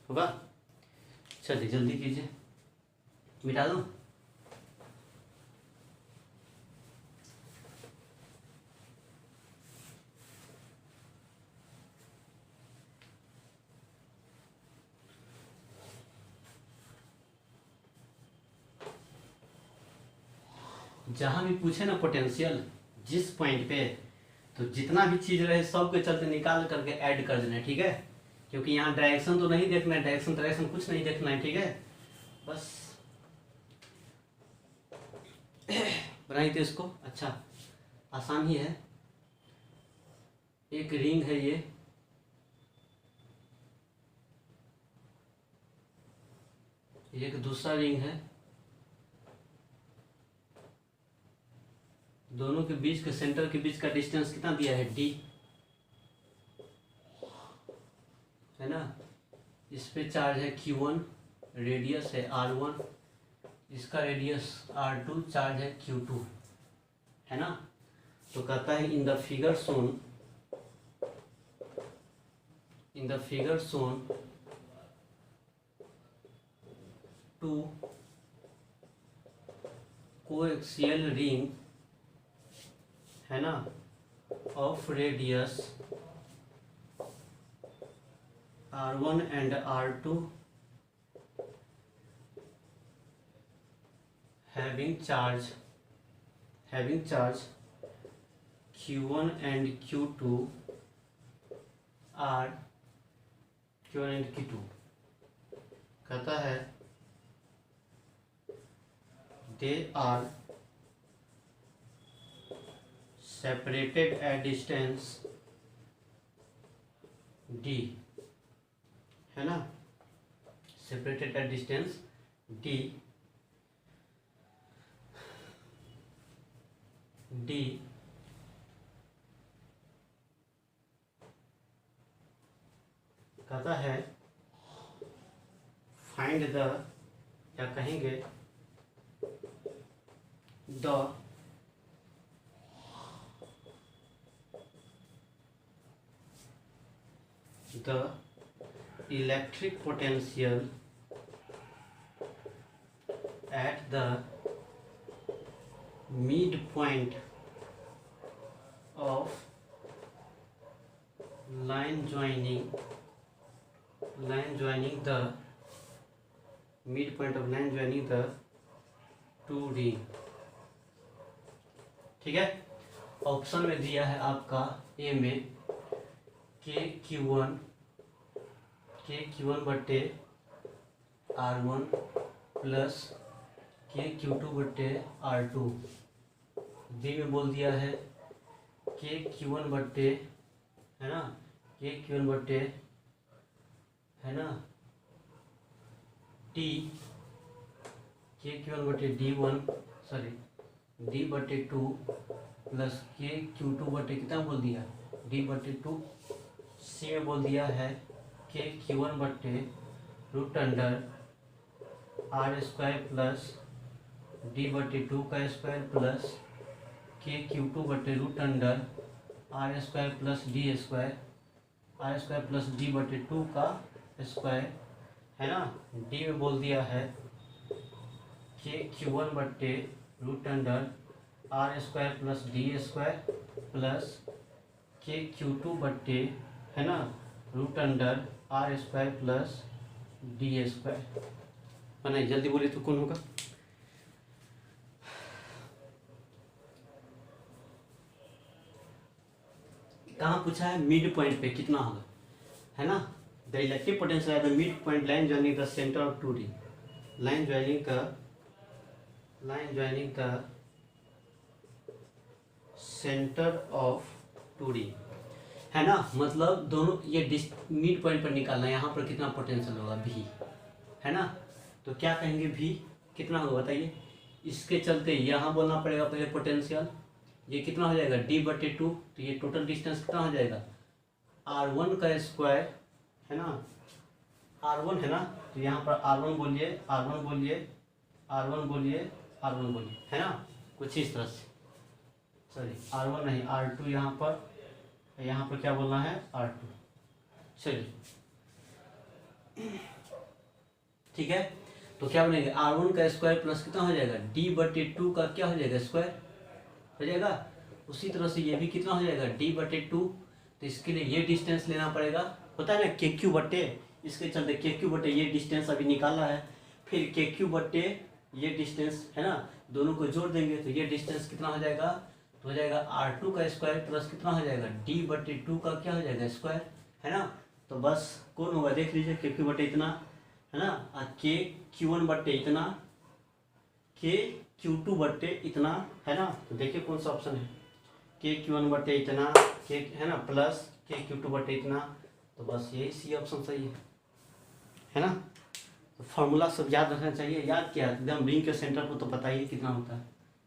होगा। चलिए जल्दी कीजिए, मिटा दो। जहाँ भी पूछे ना पोटेंशियल जिस पॉइंट पे, तो जितना भी चीज़ रहे सब के चलते निकाल करके ऐड कर देना है, ठीक है। क्योंकि यहाँ डायरेक्शन तो नहीं देखना है, डायरेक्शन कुछ नहीं देखना है, ठीक है। बस बनाइए तो इसको, अच्छा आसान ही है। एक रिंग है ये, एक दूसरा रिंग है, दोनों के बीच के सेंटर के बीच का डिस्टेंस कितना दिया है d, है ना। इस पे चार्ज है q1, रेडियस है r1, इसका रेडियस r2, चार्ज है q2, है ना। तो कहता है in the figure shown two coaxial ring, है ना, of radius r1 and r2 having charge q1 and q2 are q1 and q2, कहता है they are separated at distance d, है ना, separated at distance d कहता है find the, क्या कहेंगे, the electric potential at the midpoint of line joining the midpoint of line joining the two ring, ठीक है। ऑप्शन में दिया है आपका ए में KQ1 बटे R1 प्लस KQ2 बटे R2, बी में बोल दिया है KQ1 बटे, है ना, KQ1 बटे, है ना, T, KQ1 बटे D1, सॉरी D बटे 2 प्लस KQ2 बटे कितना बोल दिया, D बटे 2। सी में बोल दिया है KQ1 बटे root under R² plus D बटे 2 का स्क्वायर प्लस KQ2 बटे root under R² plus D² plus D बटे 2 का स्क्वायर, है ना। डी में बोल दिया है KQ1 बटे root under R² plus D² plus KQ2 बटे, है ना, root under R² plus D²। बनाइए जल्दी बोलिए तो कौन होगा। कहाँ पूछा है, मिड पॉइंट पे कितना होगा, है ना। The electric potential at the mid point line joining the centre of two ring, line joining the centre of two ring, है ना। मतलब दोनों ये मिड पॉइंट पर निकालना है, यहाँ पर कितना पोटेंशियल होगा भी, है ना। तो क्या कहेंगे भी कितना होगा बताइए। इसके चलते यहाँ बोलना पड़ेगा पहले पोटेंशियल, ये कितना हो जाएगा D बटे 2, तो ये टोटल डिस्टेंस कितना हो जाएगा R1 का स्क्वायर, है ना, R1 है ना। तो यहाँ पर R1 बोलिए, है ना, कुछ इस तरह से, सॉरी R1 नहीं R2, यहाँ पर क्या बोलना है R2। चलिए ठीक है, तो क्या बनेगा R1 का स्क्वायर प्लस कितना हो जाएगा D बटे 2 का क्या हो जाएगा स्क्वायर हो जाएगा। उसी तरह से ये भी कितना हो जाएगा D बटे 2, तो इसके लिए ये डिस्टेंस लेना पड़ेगा, होता है ना KQ बटे, इसके चलते KQ बटे ये डिस्टेंस अभी निकाला है, फिर KQ बटे ये डिस्टेंस है ना, दोनों को जोड़ देंगे तो ये डिस्टेंस कितना हो जाएगा, तो हो जाएगा R2 का स्क्वायर प्लस कितना हो जाएगा D/2 का क्या हो जाएगा स्क्वायर, है ना। तो बस कौन होगा देख लीजिए, KQ बटे इतना है ना, KQ1 बटे इतना, KQ2 बटे इतना, है ना। तो देखिए कौन सा ऑप्शन है, KQ1 बटे इतना के है ना प्लस KQ2 बटे इतना। तो बस यही सी ऑप्शन सही है ना। तो फॉर्मूला सब याद रखना चाहिए, याद किया एकदम रिंग के सेंटर को तो पता ही कितना होता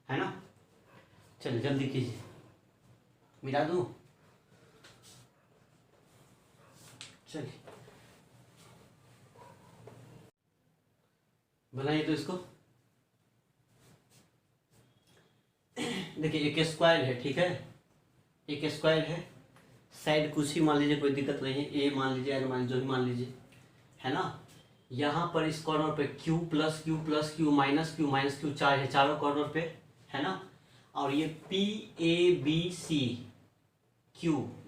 है ना। चलिए जल्दी कीजिए, मिला दूँ, चलिए बनाइए तो इसको। देखिए एक स्क्वायर है, ठीक है, एक स्क्वायर है, साइड कुछ ही मान लीजिए, कोई दिक्कत नहीं है, ए मान लीजिए, एन मान लीजिए, जो भी मान लीजिए, है ना। यहाँ पर इस कॉर्नर पे Q plus Q plus Q minus Q चार है, चारों कॉर्नर पे, है ना। और ये PABCQ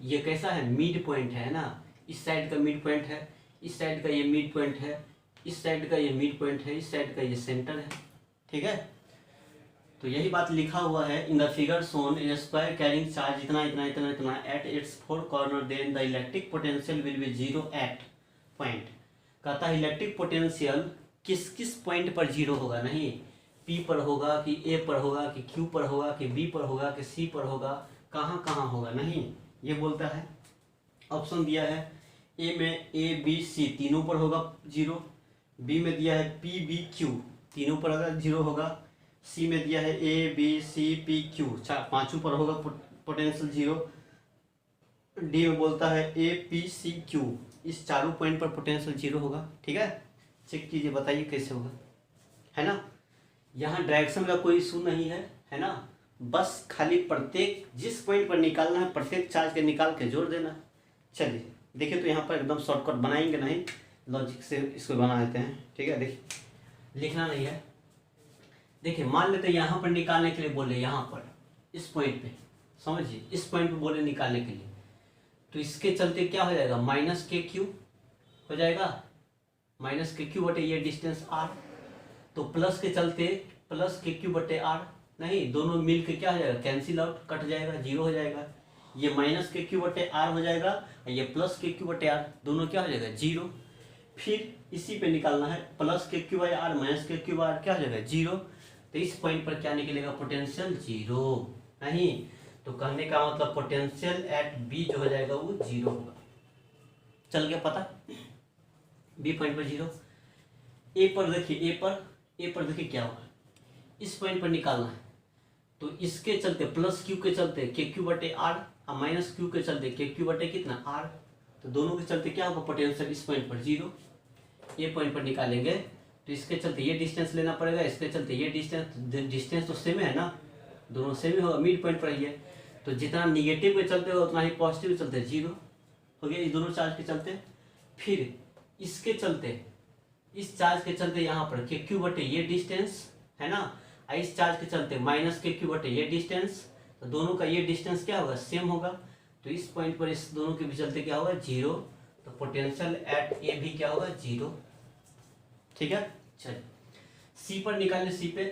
ये कैसा है, मिड पॉइंट है ना, इस साइड का मिड पॉइंट है, इस साइड का ये मिड पॉइंट है, इस साइड का ये मिड पॉइंट है, इस साइड का ये सेंटर है, ठीक है। तो यही बात लिखा हुआ है, in the figure shown a square carrying charge इतना इतना इतना इतना at its four corner then the electric potential will be zero at point. कहता है इलेक्ट्रिक पोटेंशियल किस किस पॉइंट पर जीरो होगा, नहीं P पर होगा कि A पर होगा कि Q पर होगा कि B पर होगा कि C पर होगा, कहाँ कहाँ होगा, नहीं ये बोलता है। ऑप्शन दिया है A में ABC तीनों पर होगा जीरो, B में दिया है PBQ तीनों पर अगर जीरो होगा, C में दिया है ABCPQ पांचों पर होगा पोटेंशियल जीरो, D में बोलता है APCQ इस चारों पॉइंट पर पोटेंशियल जीरो होगा, ठीक है। चेक कीजिए, बताइए कैसे होगा, है ना। यहाँ डायरेक्शन का कोई इशू नहीं है, है ना, बस खाली प्रत्येक जिस पॉइंट पर निकालना है प्रत्येक चार्ज के निकाल के जोड़ देना। चलिए देखिए, तो यहाँ पर एकदम शॉर्टकट बनाएंगे नहीं, लॉजिक से इसको बना देते हैं, ठीक है। देखिए लिखना नहीं है, देखिए मान लेते हैं यहाँ पर निकालने के लिए बोले, यहाँ पर इस पॉइंट पे समझिए, इस पॉइंट पे बोले निकालने के लिए, तो इसके चलते क्या हो जाएगा, माइनस KQ हो जाएगा, माइनस KQ बटे ये डिस्टेंस R, तो प्लस के चलते प्लस KQ बटे R, नहीं दोनों मिल के क्या हो जाएगा, कैंसिल आउट, कट जाएगा, जीरो हो जाएगा। ये माइनस KQ बटे R हो जाएगा और ये प्लस KQ बटे R, दोनों क्या हो जाएगा, जीरो। फिर इसी पे निकालना है, plus KQ by R minus KQ by R क्या हो जाएगा, जीरो। तो इस पॉइंट पर क्या निकलेगा, पोटेंशियल जीरो, नहीं तो कहने का मतलब पोटेंशियल एट B जो हो जाएगा वो जीरो होगा। चल गया पता, B पॉइंट पर जीरो। ए पर देखिए, ए पर देखिए क्या होगा, इस पॉइंट पर निकालना है, तो इसके चलते प्लस Q के चलते KQ बटे R और माइनस Q के चलते KQ बटे कितना R, तो दोनों के चलते क्या होगा, पोटेंशियल इस पॉइंट पर जीरो। ए पॉइंट पर निकालेंगे तो इसके चलते ये डिस्टेंस लेना पड़ेगा, इसके चलते ये डिस्टेंस तो सेम है ना, दोनों सेम ही होगा, मिड पॉइंट पर ही है। तो जितना निगेटिव के चलते हो उतना ही पॉजिटिव चलते, जीरो हो गया इस दोनों चार्ज के चलते। फिर इसके चलते, इस चार्ज के चलते यहाँ पर KQ बटे ये डिस्टेंस है ना, और इस चार्ज के चलते माइनस KQ बटे ये डिस्टेंस, तो दोनों का ये डिस्टेंस क्या होगा, सेम होगा। तो इस पॉइंट पर इस दोनों के भी चलते क्या होगा, जीरो। तो पोटेंशियल एट ए भी क्या होगा, जीरो, ठीक है। चलिए सी पर निकालें, सी पे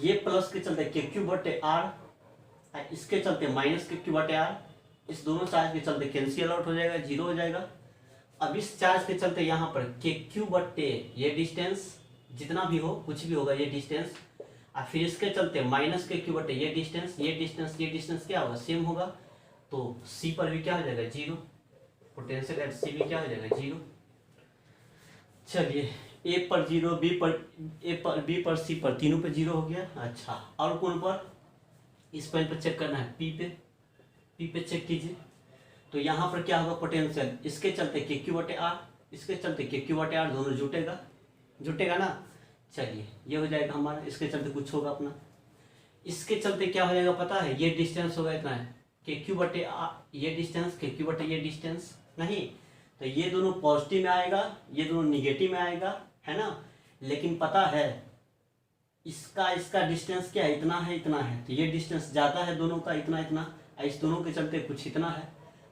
ये प्लस के चलते KQ बटे R, इसके चलते माइनस KQ बटे R, इस दोनों चार्ज के चलते कैंसिल आउट हो जाएगा, जीरो हो जाएगा। अब इस चार्ज के चलते यहाँ पर KQ बटे ये डिस्टेंस जितना भी हो, कुछ भी होगा ये डिस्टेंस, और फिर इसके चलते माइनस KQ बटे ये डिस्टेंस, ये डिस्टेंस क्या होगा, सेम होगा। तो सी पर भी क्या हो जाएगा, जीरो, पोटेंशियल एट सी भी क्या हो जाएगा, जीरो। चलिए ए पर जीरो, बी पर सी पर तीनों पे जीरो हो गया। अच्छा और कौन पर, इस पॉइंट पर चेक करना है, पी पे चेक कीजिए। तो यहाँ पर क्या होगा, पोटेंशियल इसके चलते KQ बटे R, इसके चलते KQ बटे R, दोनों जुटेगा ना। चलिए ये हो जाएगा हमारा, इसके चलते कुछ होगा अपना, इसके चलते क्या हो जाएगा पता है, ये डिस्टेंस होगा इतना है, KQ बटे R ये डिस्टेंस, KQ बटे ये डिस्टेंस, नहीं तो ये दोनों पॉजिटिव में आएगा, ये दोनों निगेटिव में आएगा, है ना। लेकिन पता है इसका डिस्टेंस क्या है, इतना है, तो ये डिस्टेंस ज़्यादा है दोनों का, इतना, इस दोनों के चलते कुछ इतना है,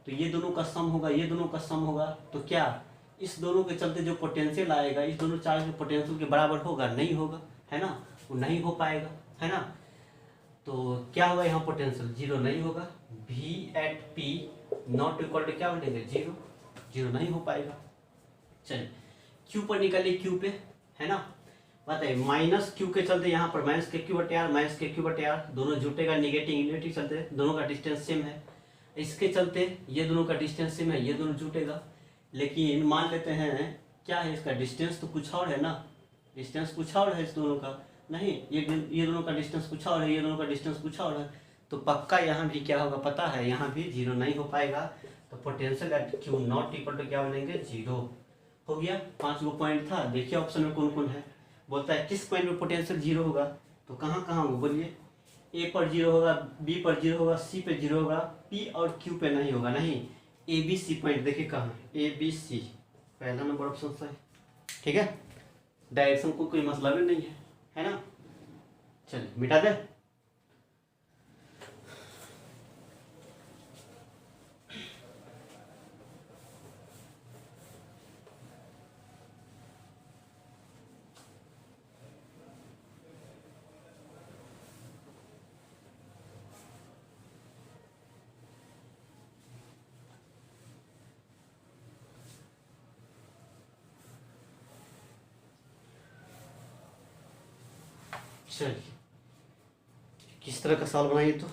तो ये दोनों का सम होगा, ये दोनों का सम होगा, तो क्या इस दोनों के चलते जो पोटेंशियल आएगा, इस दोनों चार्ज के पोटेंशियल के बराबर होगा, नहीं होगा। है ना, वो नहीं हो पाएगा, है ना। तो क्या होगा यहाँ पोटेंशियल, जीरो नहीं होगा। V at P not equal to क्या बोलेंगे, जीरो, जीरो नहीं हो पाएगा। चलिए Q पर निकालिए, Q पे, है ना। बताइए माइनस Q के चलते यहाँ पर माइनस के Q बटे आर, माइनस के Q बटे आर, दोनों जुटेगा, निगेटिव नेगेटिव चलते, दोनों का डिस्टेंस सेम है। इसके चलते ये दोनों का डिस्टेंस सेम है, ये दोनों जुटेगा। लेकिन मान लेते हैं क्या है इसका डिस्टेंस तो कुछ और है ना, डिस्टेंस कुछ और है इस दोनों का, नहीं ये दोनों का डिस्टेंस कुछ और है, ये दोनों का डिस्टेंस कुछ और है। तो पक्का यहाँ भी क्या होगा पता है, यहाँ भी जीरो नहीं हो पाएगा। तो potential at Q not equal to क्या बनेंगे, जीरो। हो गया, 5 गो पॉइंट था, देखिए ऑप्शन में कौन कौन है। बोलता है किस पॉइंट में पोटेंशियल जीरो होगा, तो कहाँ कहाँ होगा बोलिए। ए पर जीरो होगा, बी पर जीरो होगा, सी पे जीरो होगा, पी और क्यू पे नहीं होगा, नहीं। ए बी सी पॉइंट देखिए कहाँ, ए बी सी पहला नंबर ऑप्शन सही, ठीक है। डायरेक्शन को कोई मतलब ही नहीं है ना। चलिए मिटा दे। चलिए किस तरह का सवाल बनाइए तो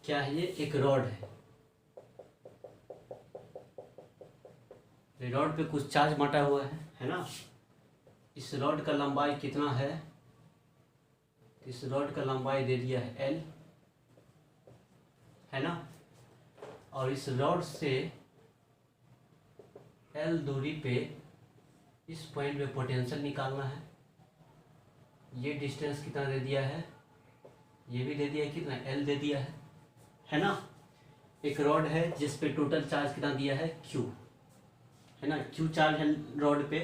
क्या है, ये एक रॉड है, रॉड पे कुछ चार्ज बटा हुआ है ना। इस रॉड का लंबाई कितना है, इस रॉड का लंबाई दे दिया है L, है ना। और इस रॉड से L दूरी पे इस पॉइंट पे पोटेंशियल निकालना है। ये डिस्टेंस कितना दे दिया है, ये भी दे दिया है, कितना L दे दिया है ना। एक रॉड है जिस पे टोटल चार्ज कितना दिया है Q, है ना। Q चार्ज है रॉड पे,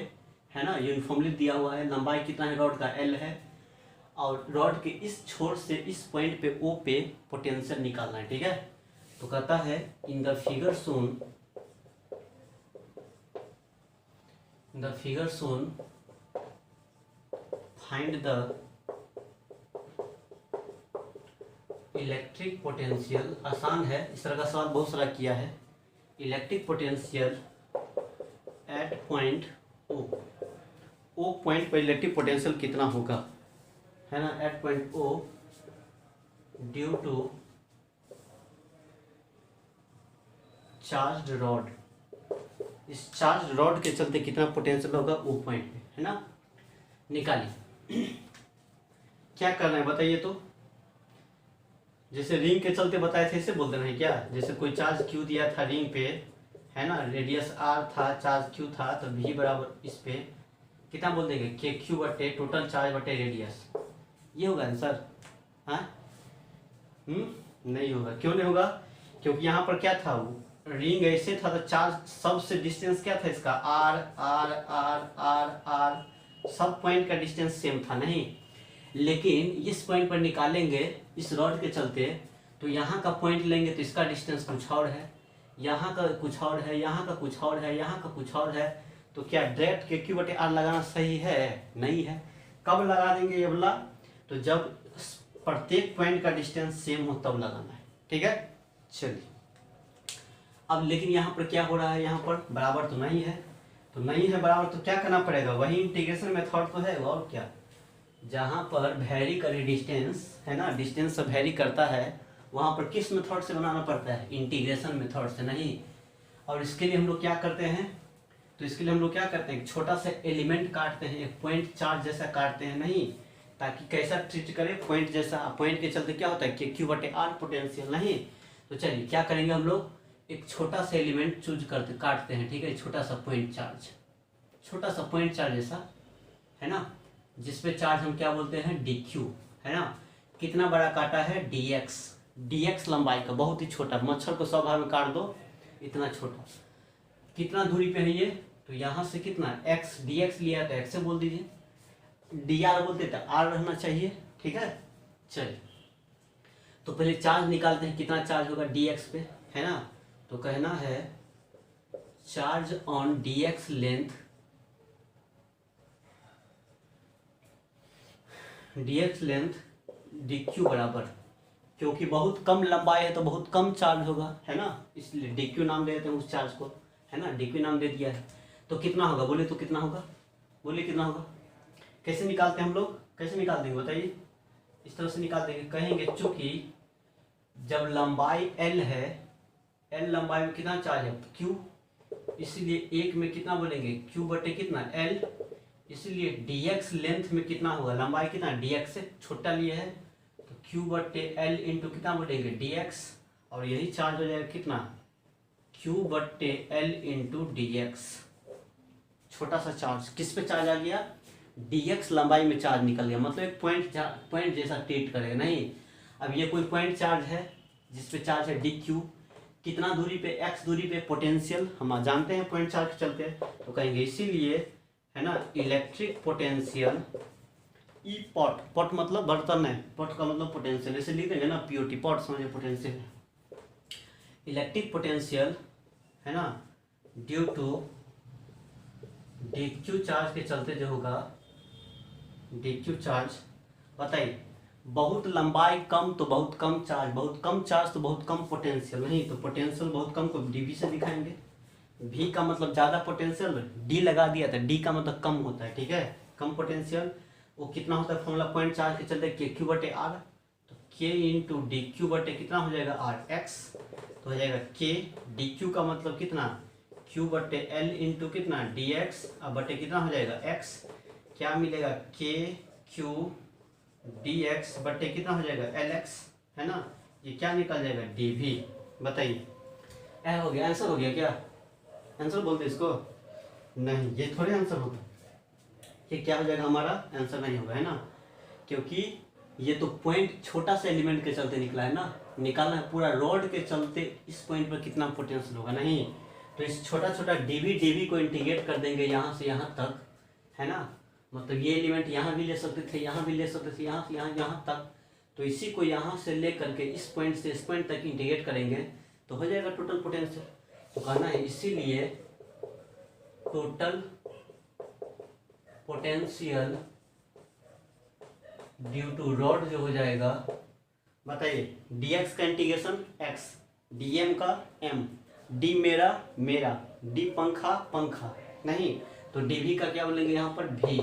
है ना, यूनिफॉर्मली दिया हुआ है। लंबाई कितना है रॉड का, L है। और रॉड के इस छोर से इस पॉइंट पे O पे पोटेंशियल निकालना है, ठीक है। तो कहता है in the figure shown find the electric potential. आसान है, इस तरह का सवाल बहुत सारा किया है। Electric potential at point O point पर इलेक्ट्रिक पोटेंशियल कितना होगा, है ना, at point O due to charge rod. इस चार्ज रॉड के चलते कितना पोटेंशियल होगा O पॉइंट पे, है ना। निकालिए क्या करना है बताइए तो। जैसे रिंग के चलते बताए थे ऐसे बोल देना है क्या, जैसे कोई चार्ज Q दिया था रिंग पे, है ना, रेडियस R था, चार्ज Q था, तो V बराबर इस पे कितना बोल देंगे, KQ बटे टोटल चार्ज बटे रेडियस। ये होगा आंसर, हाँ। नहीं होगा, क्यों नहीं होगा, क्योंकि यहाँ पर क्या था, वो रिंग ऐसे था तो चार्ज सबसे डिस्टेंस क्या था इसका, R R R R R, सब पॉइंट का डिस्टेंस सेम था, नहीं। लेकिन इस पॉइंट पर निकालेंगे इस रॉड के चलते, तो यहाँ का पॉइंट लेंगे तो इसका डिस्टेंस कुछ और है, यहाँ का कुछ और है, यहाँ का कुछ और है, यहाँ का कुछ और है। तो क्या डायरेक्ट के Q बटे R लगाना सही है, नहीं है। कब लगा देंगे ये वाला, तो जब प्रत्येक पॉइंट का डिस्टेंस सेम हो तब लगाना है, ठीक है। चलिए अब लेकिन यहाँ पर क्या हो रहा है, यहाँ पर बराबर तो नहीं है, तो नहीं है बराबर, तो क्या करना पड़ेगा, वही इंटीग्रेशन मेथड तो है और क्या। जहाँ पर वेरी करे डिस्टेंस, है ना, डिस्टेंस से वेरी करता है, वहाँ पर किस मेथड से बनाना पड़ता है, इंटीग्रेशन मेथड से, नहीं। और इसके लिए हम लोग क्या करते हैं, तो इसके लिए हम लोग क्या करते हैं, छोटा सा एलिमेंट काटते हैं, एक पॉइंट चार्ज जैसा काटते हैं, नहीं, ताकि कैसा ट्रीट करें, पॉइंट जैसा। पॉइंट के चलते क्या होता है, KQ बटे R पोटेंशियल, नहीं। तो चलिए क्या करेंगे हम लोग, एक छोटा सा एलिमेंट चूज करते काटते हैं, ठीक है, छोटा सा पॉइंट चार्ज, छोटा सा पॉइंट चार्ज जैसा, है ना, जिसपे चार्ज हम क्या बोलते हैं DQ, है ना। कितना बड़ा काटा है, DX लंबाई का, बहुत ही छोटा, मच्छर को 100 भाग में काट दो, इतना छोटा। कितना दूरी पे है ये, तो यहाँ से कितना x dx लिया तो x से बोल दीजिए, dr बोलते तो r रहना चाहिए, ठीक है। चलिए तो पहले चार्ज निकालते हैं, कितना चार्ज होगा dx पे, है ना। तो कहना है charge on dx length, dx length dq बराबर, क्योंकि बहुत कम लंबाई है तो बहुत कम चार्ज होगा, है ना, इसलिए dq नाम दे देते हैं उस चार्ज को, है ना, dq नाम दे दिया है। तो कितना होगा बोले, तो कितना होगा बोलिए, कितना होगा। कैसे निकालते हैं हम लोग, कैसे निकाल देंगे बताइए, इस तरह से निकाल देंगे, कहेंगे चूंकि जब लंबाई l है, l लंबाई में कितना चार्ज है q, इसीलिए एक में कितना बोलेंगे q बटे कितना l, इसीलिए dx लेंथ में कितना होगा, लंबाई कितना dx से छोटा लिए है तो q बटे l इंटू कितना बोलेंगे dx, और यही चार्ज हो जाएगा कितना q बटे l इंटू dx। छोटा सा चार्ज किस पे चार्ज आ गया, dx लंबाई में चार्ज निकल गया, मतलब एक पॉइंट जैसा ट्रीट करेगा नहीं। अब ये कोई पॉइंट चार्ज है जिसपे चार्ज है dq, कितना दूरी पे, x दूरी पे पोटेंशियल हम जानते हैं पॉइंट चार्ज के चलते, तो कहेंगे इसीलिए, है ना, इलेक्ट्रिक पोटेंशियल ई पॉट, पॉट मतलब बर्तन है, पॉट का मतलब पोटेंशियल, ऐसे लिख देंगे ना पीओटी, पॉट समझे पोटेंशियल है, इलेक्ट्रिक पोटेंशियल, है ना, ड्यू टू dq चार्ज के चलते जो होगा, dq चार्ज, बताइए बहुत लंबाई कम तो बहुत कम चार्ज, बहुत कम चार्ज तो बहुत कम पोटेंशियल, नहीं तो पोटेंशियल बहुत कम को dv से दिखाएंगे, v का मतलब ज़्यादा पोटेंशियल, d लगा दिया था, d का मतलब कम होता है, ठीक है, कम पोटेंशियल, वो कितना होता है फॉर्मूला पॉइंट चार्ज के चलते kq बटे r, तो k इंटू डी क्यू बटे कितना हो जाएगा r x, तो हो जाएगा k dq का मतलब कितना q बटे l इंटू कितना dx, अब बटे कितना हो जाएगा x, क्या मिलेगा k q dx बटे कितना हो जाएगा lx, है ना, ये क्या निकल जाएगा dv। बताइए हो गया, आंसर हो गया क्या, आंसर बोलते इसको, नहीं ये थोड़े आंसर होगा, ये क्या हो जाएगा हमारा आंसर नहीं होगा, है ना, क्योंकि ये तो पॉइंट छोटा सा एलिमेंट के चलते निकला है ना, निकालना है पूरा रॉड के चलते इस पॉइंट पर कितना पोटेंशियल होगा, नहीं तो इस छोटा छोटा dv को इंटीग्रेट कर देंगे यहाँ से यहाँ तक, है ना, मतलब ये एलिमेंट यहाँ भी ले सकते थे, यहाँ भी ले सकते थे, यहाँ से यहाँ तक, तो इसी को यहाँ से ले करके इस पॉइंट से इस पॉइंट तक इंटीग्रेट करेंगे तो हो जाएगा टोटल पोटेंशियल। तो कहना है इसीलिए total potential due to rod जो हो जाएगा, बताइए dx का इंटीग्रेशन x, dm का m, d मेरा, d पंखा, नहीं तो dv का क्या बोलेंगे यहाँ पर v,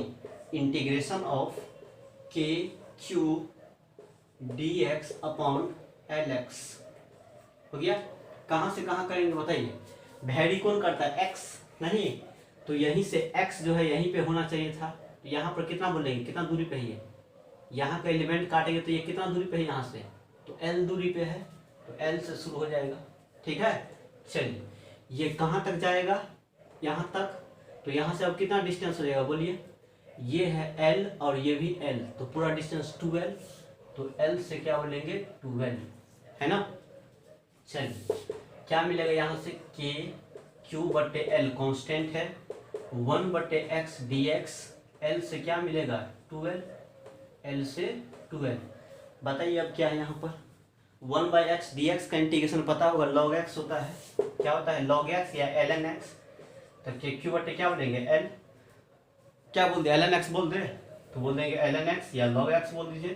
integration of k q dx upon lx, हो गया। कहाँ से कहाँ करेंगे बताइए, वैरी कौन करता है x, नहीं तो यहीं से x जो है यहीं पे होना चाहिए था, तो यहाँ पर कितना बोलेंगे, कितना दूरी पे है, यहाँ का एलिमेंट काटेंगे तो ये कितना दूरी पे है यहाँ से, तो l दूरी पे है, तो l से शुरू हो जाएगा, ठीक है। चलिए ये कहाँ तक जाएगा, यहाँ तक, तो यहाँ से अब कितना डिस्टेंस हो जाएगा बोलिए, ये है l और ये भी l, तो पूरा डिस्टेंस 2l, तो l से क्या बोलेंगे 12, है ना। चलिए क्या मिलेगा यहाँ से k q बटे l कांस्टेंट है, 1 बटे x dx, l से क्या मिलेगा 12, l से 12। बताइए अब क्या है यहाँ पर, 1 बाई एक्स डी एक्स का इंटीग्रेशन पता होगा, log x होता है, क्या होता है log x या ln x, तो q बटे क्या बोलेंगे l, क्या बोल दे ln x बोल दे, तो बोल देंगे ln x या log x बोल दीजिए,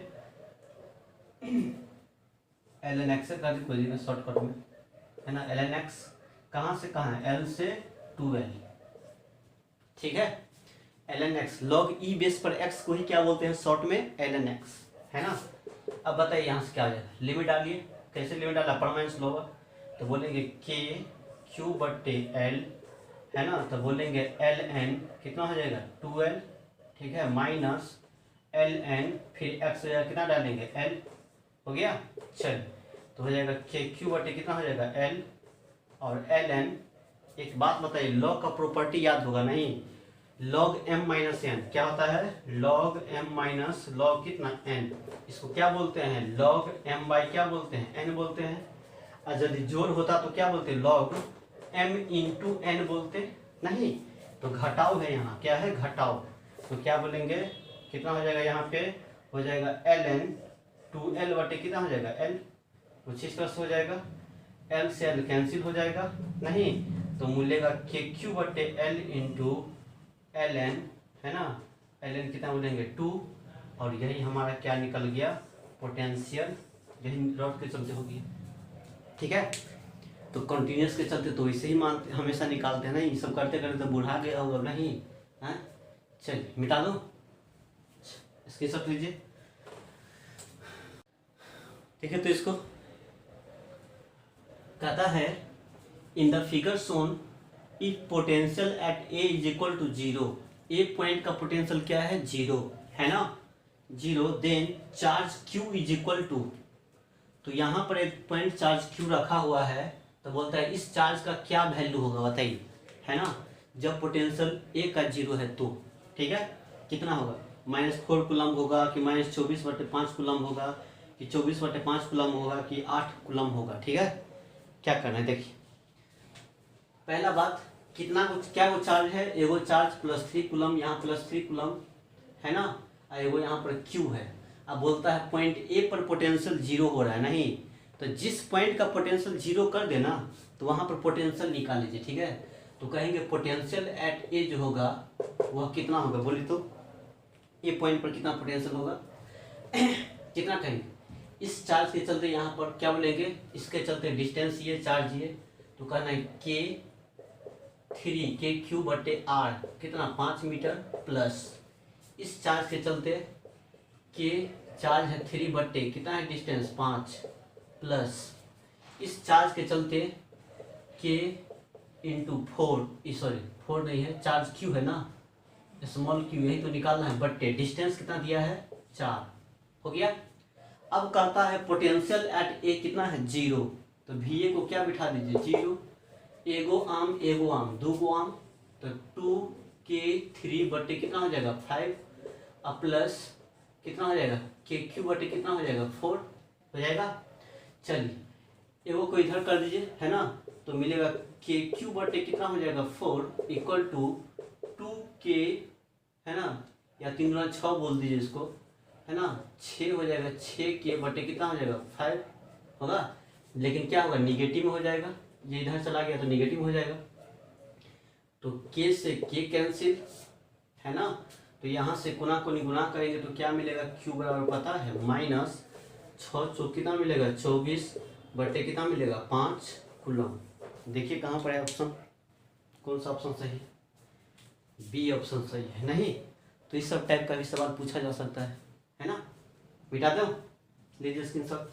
ln x से कर दीजिए शॉर्टकट में, है ना, ln x कहाँ से कहाँ है, l से 2l, ठीक है, ln x log e base पर x को ही क्या बोलते हैं शॉर्ट में ln x, है ना। अब बताइए यहाँ से क्या आ जाएगा, लिमिट डालिए, कैसे लिमिट डाला, परमानेंस लो, तो बोलेंगे k q बटे l, है ना, तो बोलेंगे ln कितना हो जाएगा 2l, ठीक है, माइनस ln फिर x हो जाएगा कितना डालेंगे l, हो गया। चल तो हो जाएगा k q बटे कितना हो जाएगा l, और ln, एक बात बताइए लॉग का प्रॉपर्टी याद होगा नहीं, log m माइनस एन क्या होता है, log m माइनस log कितना n, इसको क्या बोलते हैं log m बाई क्या बोलते हैं n बोलते हैं, और यदि जोड़ होता तो क्या बोलते हैं log m इंटू n बोलते, नहीं तो घटाव है, यहाँ क्या है, घटाव। तो क्या बोलेंगे, कितना हो जाएगा, यहाँ पे हो जाएगा एल एन 2L बटे कितना हो जाएगा L, कुछ इस तरह से हो जाएगा, L से L कैंसिल हो जाएगा नहीं, तो मिलेगा KQ बटे L इंटू एल एन, है ना, एल एन कितना बोलेंगे 2, और यही हमारा क्या निकल गया, पोटेंशियल, यही रॉड के चलते हो गया। ठीक है, तो कंटिन्यूस के चलते तो इसे ही मानते, हमेशा निकालते हैं ना, ये सब करते करते तो बुढ़ा गया होगा नहीं है। चलिए मिटा दो, इसके सब लीजिए। ठीक है, तो इसको कहता है in the figure shown if potential at A is equal to 0, A point का पोटेंशियल क्या है 0, है ना 0, then charge Q is equal to, तो यहाँ पर एक पॉइंट चार्ज Q रखा हुआ है, तो बोलता है इस चार्ज का क्या वैल्यू होगा बताइए, है ना, जब पोटेंशियल ए का 0 है तो। ठीक है, कितना होगा, -4 कूलम होगा कि -24/5 कूलम होगा कि 24/5 कूलम होगा कि 8 कूलम होगा। ठीक है, क्या करना है देखिए, पहला बात, कितना क्या वो चार्ज है, एगो चार्ज +3 कूलम, यहाँ +3 कूलम, है ना, और एगो यहाँ पर Q है। अब बोलता है पॉइंट ए पर पोटेंशियल 0 हो रहा है नहीं, तो जिस पॉइंट का पोटेंशियल 0 कर देना तो वहाँ पर पोटेंशियल निकाल लीजिए। ठीक है, तो कहेंगे पोटेंशियल एट ए जो होगा वह कितना होगा, बोलिए तो ए पॉइंट पर कितना पोटेंशियल होगा कितना कहेंगे, इस चार्ज के चलते यहाँ पर क्या बोलेंगे, इसके चलते डिस्टेंस ये चार्ज ये, तो कहना है KQ बटे R कितना 5 मीटर, प्लस इस चार्ज के चलते के चार्ज है 3 बटे कितना है डिस्टेंस 5, प्लस इस चार्ज के चलते के इंटू 4, सॉरी 4 नहीं है, चार्ज Q है ना, स्मॉल q, यही तो निकालना है, बटे डिस्टेंस कितना दिया है 4, हो गया। अब कहता है पोटेंशियल एट ए कितना है 0, तो VA को क्या बिठा दीजिए 0, एगो आम दो गो आम, तो 2K3 बटे कितना हो जाएगा 5, अब प्लस कितना हो जाएगा KQ बटे कितना हो जाएगा 4 हो जाएगा। चलिए एगो को इधर कर दीजिए, है ना, तो मिलेगा KQ बटे कितना हो जाएगा 4 इक्वल टू 2K, है ना, या 3 गुना 6 बोल दीजिए इसको, है ना, 6 हो जाएगा, 6K बटे कितना हो जाएगा 5 होगा, लेकिन क्या होगा निगेटिव में हो जाएगा, ये इधर चला गया तो निगेटिव हो जाएगा, तो K से K कैंसिल, है ना, तो यहाँ से गुना को गुना करेंगे तो क्या मिलेगा, Q बराबर पता है -6 चौक कितना मिलेगा 24 बटे कितना मिलेगा 5 कूलम। देखिए कहाँ पर है ऑप्शन, कौन सा ऑप्शन सही है, बी ऑप्शन सही है नहीं, तो इस सब टाइप का भी सवाल पूछा जा सकता है ना, मिटा दो, लीजिए स्क्रीनशॉट।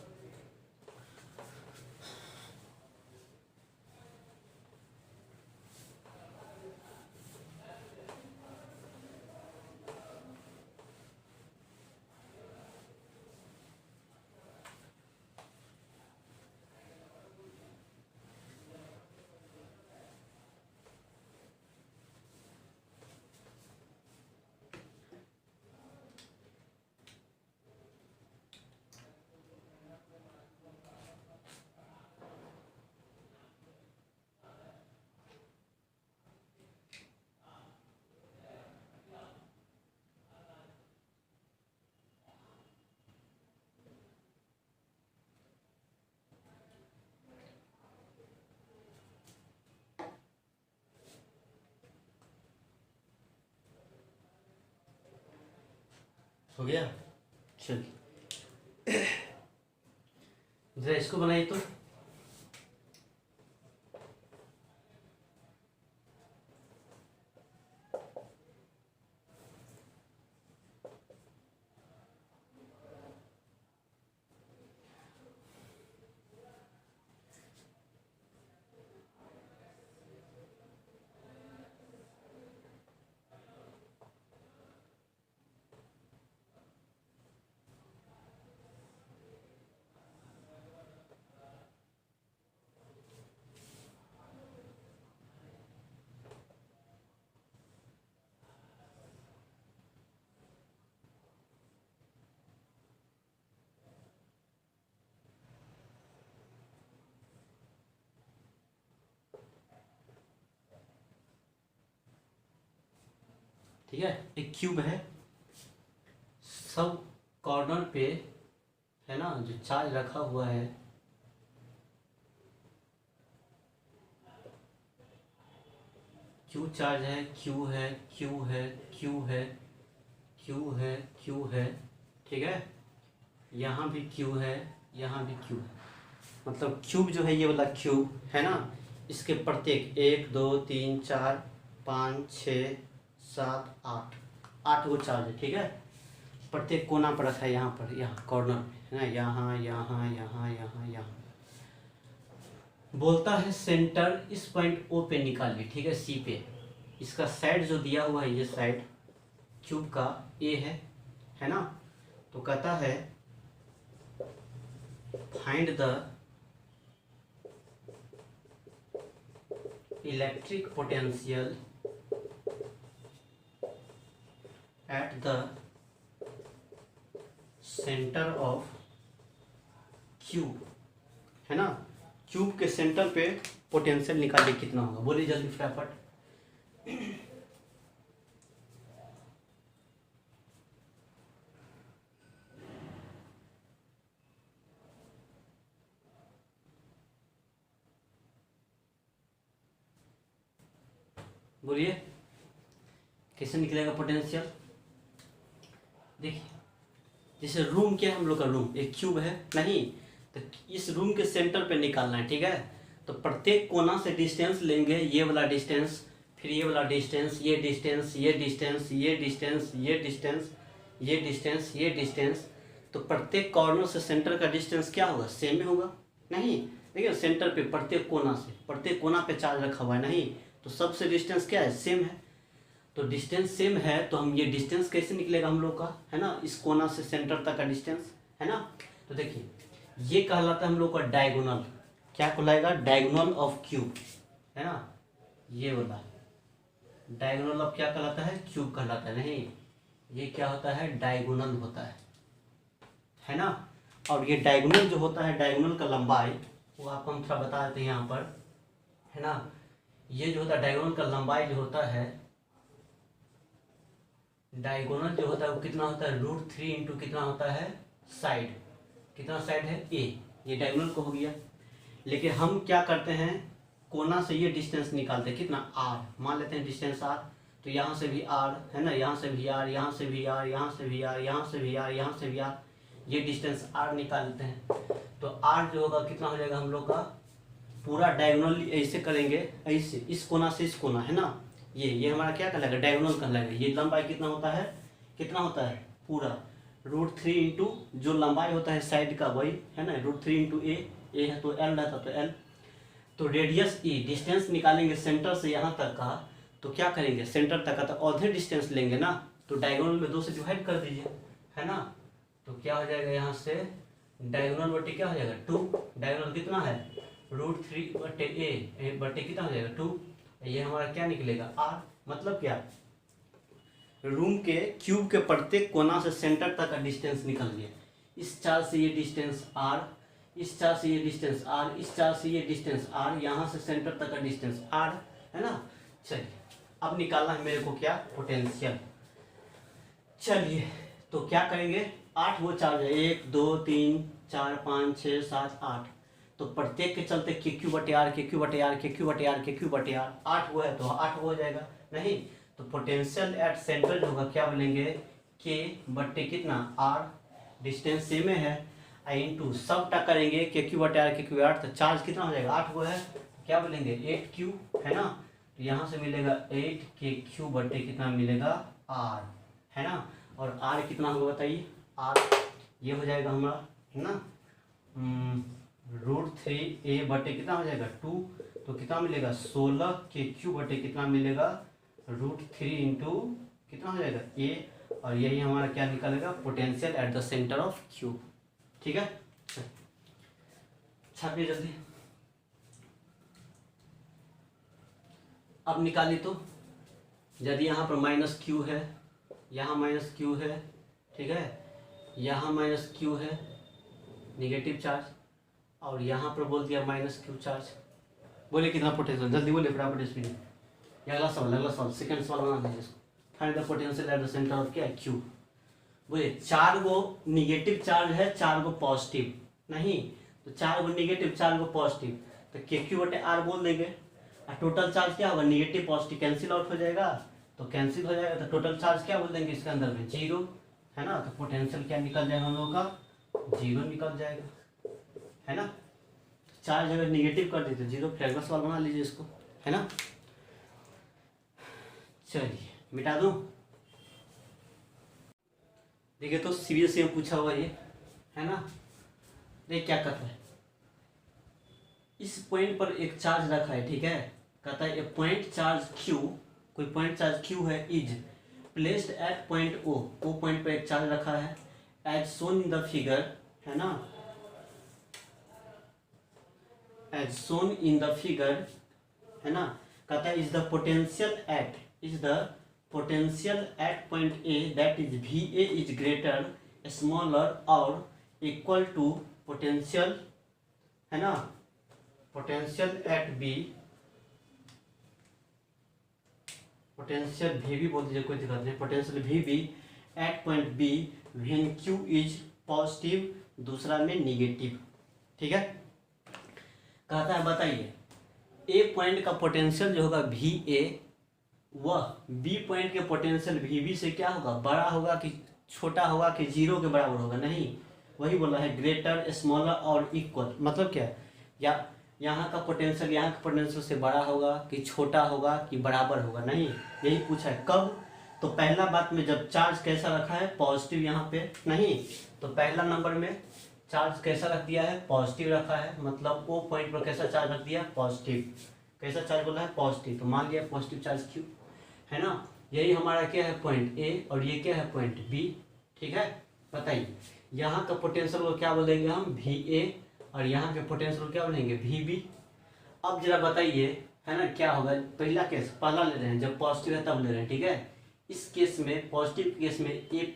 हो गया, चलिए जरा इसको बनाइए तो, ठीक है, एक क्यूब है, सब कॉर्नर पे है ना जो चार्ज रखा हुआ है, क्यू चार्ज है, क्यू है, क्यू है, क्यू है, क्यू है, क्यू है, ठीक है, यहाँ भी क्यू है, यहाँ भी क्यू है। मतलब क्यूब जो है ये वाला क्यूब है ना, इसके प्रत्येक 1 2 3 4 5 6 7 8 8 वो चार्ज है, ठीक है। प्रत्येक कोना पर रखा है, यहाँ पर, यहाँ कॉर्नर पे है ना, यहाँ यहाँ यहाँ यहाँ यहाँ। बोलता है सेंटर इस पॉइंट ओ पे निकालिए, ठीक है, सी पे। इसका साइड जो दिया हुआ है, ये साइड क्यूब का ए है ना। तो कहता है find the electric potential at the centre of cube, है ना। क्यूब के सेंटर पे पोटेंशियल निकालिए कितना होगा, बोलिए जल्दी फटाफट। बोलिए कैसे निकलेगा पोटेंशियल। देखिए जैसे रूम क्या है, हम लोग का रूम एक क्यूब है नहीं, तो इस रूम के सेंटर पे निकालना है, ठीक है। तो प्रत्येक कोना से डिस्टेंस लेंगे, ये वाला डिस्टेंस, फिर ये वाला डिस्टेंस, ये डिस्टेंस, ये डिस्टेंस, ये डिस्टेंस, ये डिस्टेंस, ये डिस्टेंस, ये डिस्टेंस। तो प्रत्येक कॉर्नर से सेंटर का डिस्टेंस क्या होगा, सेम ही होगा नहीं। देखिए सेंटर पे प्रत्येक कोना से, प्रत्येक कोना पे चार्ज रखा हुआ है नहीं, तो सबसे डिस्टेंस क्या है, सेम है। तो डिस्टेंस सेम है, तो हम ये डिस्टेंस कैसे निकलेगा हम लोग का, है ना, इस कोना से सेंटर तक का डिस्टेंस, है ना। तो देखिए ये कहलाता है हम लोग का डायगोनल, क्या कहलाएगा, डायगोनल ऑफ क्यूब, है ना। ये वाला डायगोनल ऑफ क्या कहलाता है, क्यूब कहलाता है नहीं, ये क्या होता है, डायगोनल होता है ना। और ये डायगोनल जो होता है, डायगोनल का लंबाई, वो आपको हम थोड़ा बता देते हैं यहाँ पर, है ना। ये जो होता है डायगोनल का लंबाई जो होता है, डायगोनल जो होता है वो कितना होता है, √3 इंटू कितना होता है, साइड, कितना साइड है, ए। ये डायगोनल को हो गया। लेकिन हम क्या करते हैं, कोना से ये डिस्टेंस निकालते हैं, कितना, आर, मान लेते हैं डिस्टेंस आर। तो यहाँ से भी आर है ना, यहाँ से भी आर, यहाँ से भी आर, यहाँ से भी आर, यहाँ से भी आर, यहाँ से भी आर, ये डिस्टेंस आर निकालते हैं। तो आर जो होगा कितना हो जाएगा हम लोग का, पूरा डायगोनल ऐसे करेंगे, ऐसे इस कोना से इस कोना, है ना, ये हमारा क्या कहलाएगा, डायगोनल कहलाएगा। ये लंबाई कितना होता है, कितना होता है, पूरा √3 इंटू जो लंबाई होता है साइड का, वही है ना, √3 इंटू ए है तो एल रहता, तो एल। तो रेडियस ई, डिस्टेंस निकालेंगे सेंटर से यहाँ तक का, तो क्या करेंगे, सेंटर तक का तो आधे डिस्टेंस लेंगे ना, तो डायगोनल में 2 से डिवाइड कर दीजिए, है ना। तो क्या हो जाएगा, यहाँ से डायगोनल बटे क्या हो जाएगा, 2। डायगोनल कितना है, √3 बटे ए बटे कितना हो जाएगा, 2। ये हमारा क्या निकलेगा, आर। मतलब क्या, रूम के क्यूब के प्रत्येक कोना से सेंटर तक का डिस्टेंस निकल गया। इस चार्ज से ये डिस्टेंस आर, इस चार्ज से ये डिस्टेंस आर, इस चार्ज से ये डिस्टेंस आर, यहाँ से सेंटर तक का डिस्टेंस आर, है ना। चलिए अब निकालना है मेरे को क्या, पोटेंशियल। चलिए तो क्या करेंगे, 8 वो चार्ज है, 1 2 3 4 5 6 7 8। तो प्रत्येक के चलते के क्यू बटे आर, के क्यू बटे आर, के क्यू बटे आर, के क्यू बटे आर, 8 वो है तो 8 वो हो जाएगा नहीं। तो पोटेंशियल एट सेंटर जो होगा क्या बोलेंगे, के बटे कितना, आर, डिस्टेंस सेम है, इंटू सबटा करेंगे के क्यू बटे आर, के क्यू आर, तो चार्ज कितना हो जाएगा, 8 वो है, क्या बोलेंगे 8Q, है ना। तो यहाँ से मिलेगा 8KQ बटे कितना मिलेगा, आर, है ना। और आर कितना होगा बताइए, आर ये हो जाएगा हमारा, है ना, √3a बटे कितना हो जाएगा 2। तो कितना मिलेगा 16KQ बटे कितना मिलेगा, √3 इंटू कितना हो जाएगा a। और यही हमारा क्या निकलेगा, potential at the centre of cube. ठीक है, छापिए जल्दी। अब निकाली तो यदि यहाँ पर -Q है, यहाँ -Q है, ठीक है, यहाँ -Q है निगेटिव चार्ज, और यहाँ पर बोल दिया -Q चार्ज। बोले कितना पोटेंशियल, जल्दी बोले फटाफट स्पीड। अगला सवाल, अगला सवाल, सेकंड सवाल बना दीजिए इसको। Find the potential at the centre of क्या क्यू। बोले 4 गो निगेटिव चार्ज है, 4 गो पॉजिटिव, नहीं तो 4 गो निगेटिव, 4 गो पॉजिटिव, तो के क्यू बटे आर बोल देंगे। और टोटल चार्ज क्या होगा, निगेटिव पॉजिटिव कैंसिल आउट हो जाएगा, तो कैंसिल हो जाएगा, तो टोटल चार्ज क्या बोल देंगे इसके अंदर में 0, है ना। तो पोटेंशियल क्या निकल जाएगा हम लोगों का 0 निकल जाएगा, है ना। चार्ज अगर निगेटिव कर देते 0, फ्रेगमेंट सवाल बना लीजिए इसको, है ना। चलिए मिटा दूं। देखिए तो सीबीएसई में पूछा हुआ ये, है ना। देख क्या कहता है, इस पॉइंट पर एक चार्ज रखा है, ठीक है। कहता है ए पॉइंट चार्ज क्यू, कोई पॉइंट चार्ज क्यू है, is placed at point O point पर एक चार्ज रखा है, as shown in the figure, है ना, as shown in the figure, है ना। कहता है is the potential at point A that is V A is greater smaller or equal to potential, है ना, potential at B, potential V B बोल दीजिए, कोई दिक्कत नहीं, potential V B at point B when Q is positive, दूसरा में negative, ठीक है। कहता है बताइए ए पॉइंट का पोटेंशियल जो होगा वी ए, वह बी पॉइंट के पोटेंशियल वी बी से क्या होगा, बड़ा होगा कि छोटा होगा कि 0 के बराबर होगा, नहीं, वही बोला है ग्रेटर स्मॉलर और इक्वल। मतलब क्या, या यहाँ का पोटेंशियल यहाँ के पोटेंशियल से बड़ा होगा कि छोटा होगा कि बराबर होगा, नहीं, यही पूछा है। कब, तो पहला बात में जब चार्ज कैसा रखा है, पॉजिटिव यहाँ पे, नहीं तो पहला नंबर में चार्ज कैसा रख दिया है, पॉजिटिव रखा है, मतलब ओ पॉइंट पर कैसा चार्ज रख दिया, पॉजिटिव, कैसा चार्ज बोला है, पॉजिटिव, तो मान लिया पॉजिटिव चार्ज क्यू, है ना। यही हमारा क्या है पॉइंट ए और ये क्या है पॉइंट बी, ठीक है। बताइए यहाँ का पोटेंशियल को क्या बोलेंगे हम, वी ए, और यहाँ के पोटेंशियल को क्या बोलेंगे, वी बी। अब जरा बताइए, है ना, क्या होगा, पहला केस पहला ले रहे हैं, जब पॉजिटिव है तब ले रहे हैं, ठीक है। इस केस में पॉजिटिव केस में ए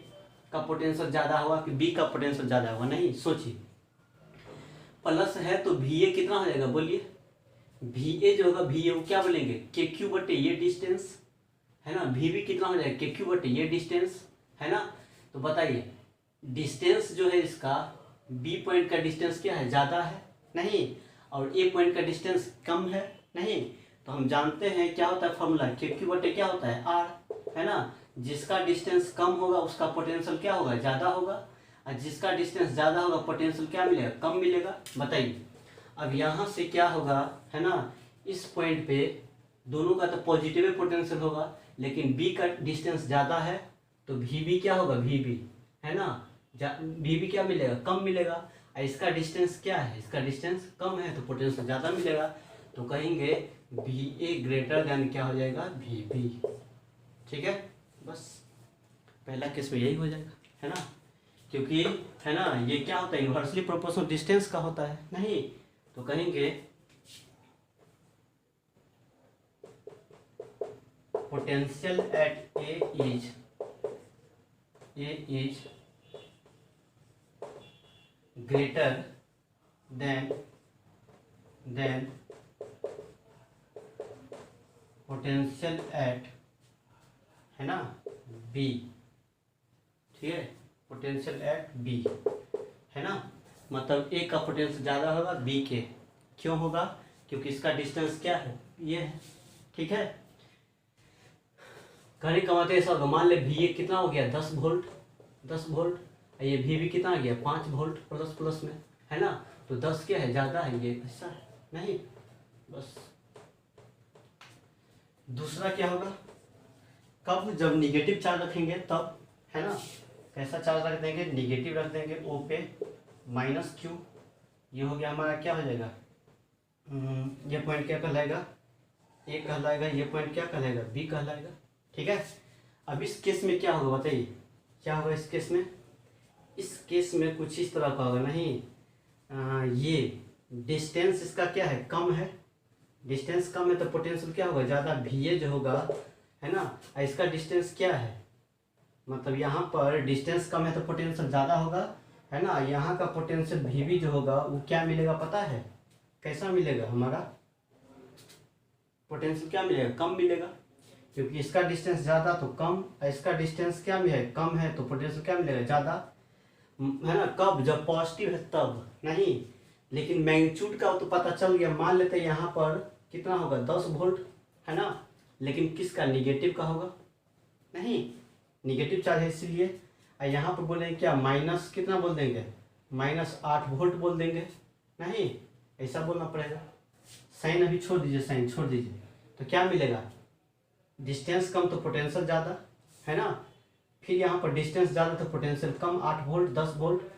का पोटेंशियल ज़्यादा होगा कि बी का पोटेंशियल ज़्यादा होगा, नहीं, सोचिए प्लस है तो वी ए कितना हो जाएगा, बोलिए, वी ए जो होगा वी ए वो क्या बोलेंगे, के क्यू बटे ये डिस्टेंस, है ना, वी बी कितना हो जाएगा, के क्यू बटे ये डिस्टेंस, है ना। तो बताइए डिस्टेंस जो है इसका बी पॉइंट का डिस्टेंस क्या है, ज़्यादा है, नहीं, और ए पॉइंट का डिस्टेंस कम है, नहीं, तो हम जानते हैं क्या होता है फॉर्मूला, के क्यू बटे क्या होता है आर, है ना। जिसका डिस्टेंस कम होगा उसका पोटेंशियल क्या होगा, ज़्यादा होगा, और जिसका डिस्टेंस ज़्यादा होगा पोटेंशियल क्या मिलेगा, कम मिलेगा। बताइए अब यहाँ से क्या होगा, है ना, इस पॉइंट पे दोनों का तो पॉजिटिव पोटेंशियल होगा, लेकिन बी का डिस्टेंस ज़्यादा है तो वी बी क्या होगा, वी बी, है ना, वी बी क्या मिलेगा, कम मिलेगा, और इसका डिस्टेंस क्या है, इसका डिस्टेंस कम है तो पोटेंशियल ज़्यादा मिलेगा, तो कहेंगे वी ए ग्रेटर देन क्या हो जाएगा, वी बी, ठीक है। बस पहला केस में यही हो जाएगा, है ना, क्योंकि है ना ये क्या होता है, इन्वर्सली प्रोपोर्शनल डिस्टेंस का होता है, नहीं, तो कहेंगे potential at A is greater than potential at, है ना, बी, ठीक है, पोटेंशियल एट बी, है ना, मतलब ए का पोटेंशियल ज़्यादा होगा बी के, क्यों होगा, क्योंकि इसका डिस्टेंस क्या है, ये है, ठीक है। घड़ी कमाते ऐसा होगा, मान ले वी ए कितना हो गया 10 वोल्ट, 10 वोल्ट, ये वी बी कितना आ गया 5 वोल्ट प्लस में, है ना, तो 10 क्या है, ज़्यादा है, ये ऐसा है, नहीं, बस। दूसरा क्या होगा, कब, जब निगेटिव चार्ज रखेंगे तब, है ना, कैसा चार्ज रख देंगे, निगेटिव रख देंगे ओ पे, माइनस क्यू, ये हो गया हमारा क्या हो जाएगा, ये पॉइंट क्या कहलाएगा, ए कहलाएगा, ये पॉइंट क्या कहलाएगा, बी कहलाएगा, ठीक है। अब इस केस में क्या होगा बताइए, क्या होगा इस केस में, इस केस में कुछ इस तरह का होगा, नहीं, ये डिस्टेंस इसका क्या है, कम है, डिस्टेंस कम है तो पोटेंशियल क्या होगा, ज़्यादा, वी ए जो होगा, है ना, इसका डिस्टेंस क्या है, मतलब यहाँ पर डिस्टेंस कम है तो पोटेंशियल ज़्यादा होगा, है ना, यहाँ का पोटेंशियल वी बी जो होगा वो क्या मिलेगा पता है, कैसा मिलेगा, हमारा पोटेंशियल क्या मिलेगा, कम मिलेगा, क्योंकि इसका डिस्टेंस ज़्यादा तो कम, इसका डिस्टेंस क्या है, कम है, तो पोटेंशियल क्या मिलेगा, ज़्यादा, है ना। कब, जब पॉजिटिव है तब नहीं। लेकिन मैग्नीट्यूड का तो पता चल गया, मान लेते हैं यहाँ पर कितना होगा, 10 वोल्ट, है ना। लेकिन किसका, निगेटिव का होगा, नहीं, निगेटिव चार्ज है इसलिए। और यहाँ पर बोलेंगे क्या, माइनस कितना बोल देंगे, -8 वोल्ट बोल देंगे, नहीं, ऐसा बोलना पड़ेगा। साइन अभी छोड़ दीजिए, साइन छोड़ दीजिए, तो क्या मिलेगा, डिस्टेंस कम तो पोटेंशियल ज़्यादा, है ना। फिर यहाँ पर डिस्टेंस ज़्यादा तो पोटेंशियल कम, 8 वोल्ट 10 वोल्ट।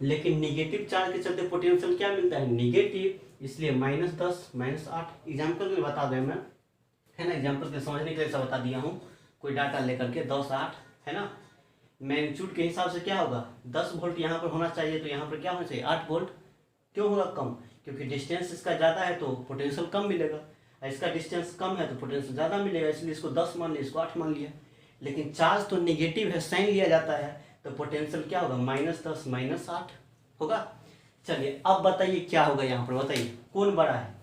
लेकिन निगेटिव चार्ज के चलते पोटेंशियल क्या मिलता है, निगेटिव, इसलिए -10 -8। एग्जाम्पल में बता दें मैं, है ना, एग्जाम्पल के समझने के लिए ऐसा बता दिया हूँ, कोई डाटा लेकर के 10 8, है ना। मैग्नीट्यूड के हिसाब से क्या होगा, 10 वोल्ट यहाँ पर होना चाहिए, तो यहाँ पर क्या होना चाहिए, 8 वोल्ट। क्यों होगा कम, क्योंकि डिस्टेंस इसका ज़्यादा है तो पोटेंशियल कम मिलेगा, इसका डिस्टेंस कम है तो पोटेंशियल ज़्यादा मिलेगा, इसलिए इसको 10 मान लिया, इसको 8 मान लिया। लेकिन चार्ज तो नेगेटिव है, साइन लिया जाता है, तो पोटेंशियल क्या होगा, -10 -8 होगा। चलिए अब बताइए क्या होगा यहाँ पर, बताइए कौन बड़ा है,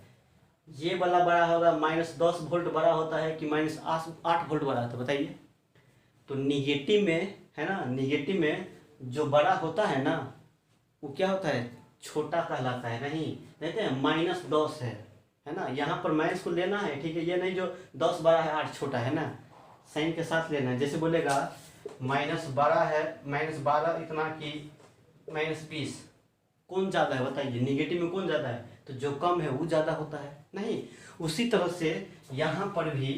ये वाला बड़ा होगा, -10 वोल्ट बड़ा होता है कि -8 वोल्ट बड़ा होता है, बताइए। तो निगेटिव में, है ना, निगेटिव में जो बड़ा होता है ना, वो क्या होता है, छोटा कहलाता है, नहीं देखते हैं, -10 है ना। यहाँ पर माइनस को लेना है, ठीक है, ये नहीं जो 10 बड़ा है 8 छोटा है ना, साइन के साथ लेना है। जैसे बोलेगा -12 है, -12 इतना कि -20, कौन ज़्यादा है बताइए, निगेटिव में कौन ज़्यादा है, तो जो कम है वो ज़्यादा होता है, नहीं। उसी तरह से यहाँ पर भी,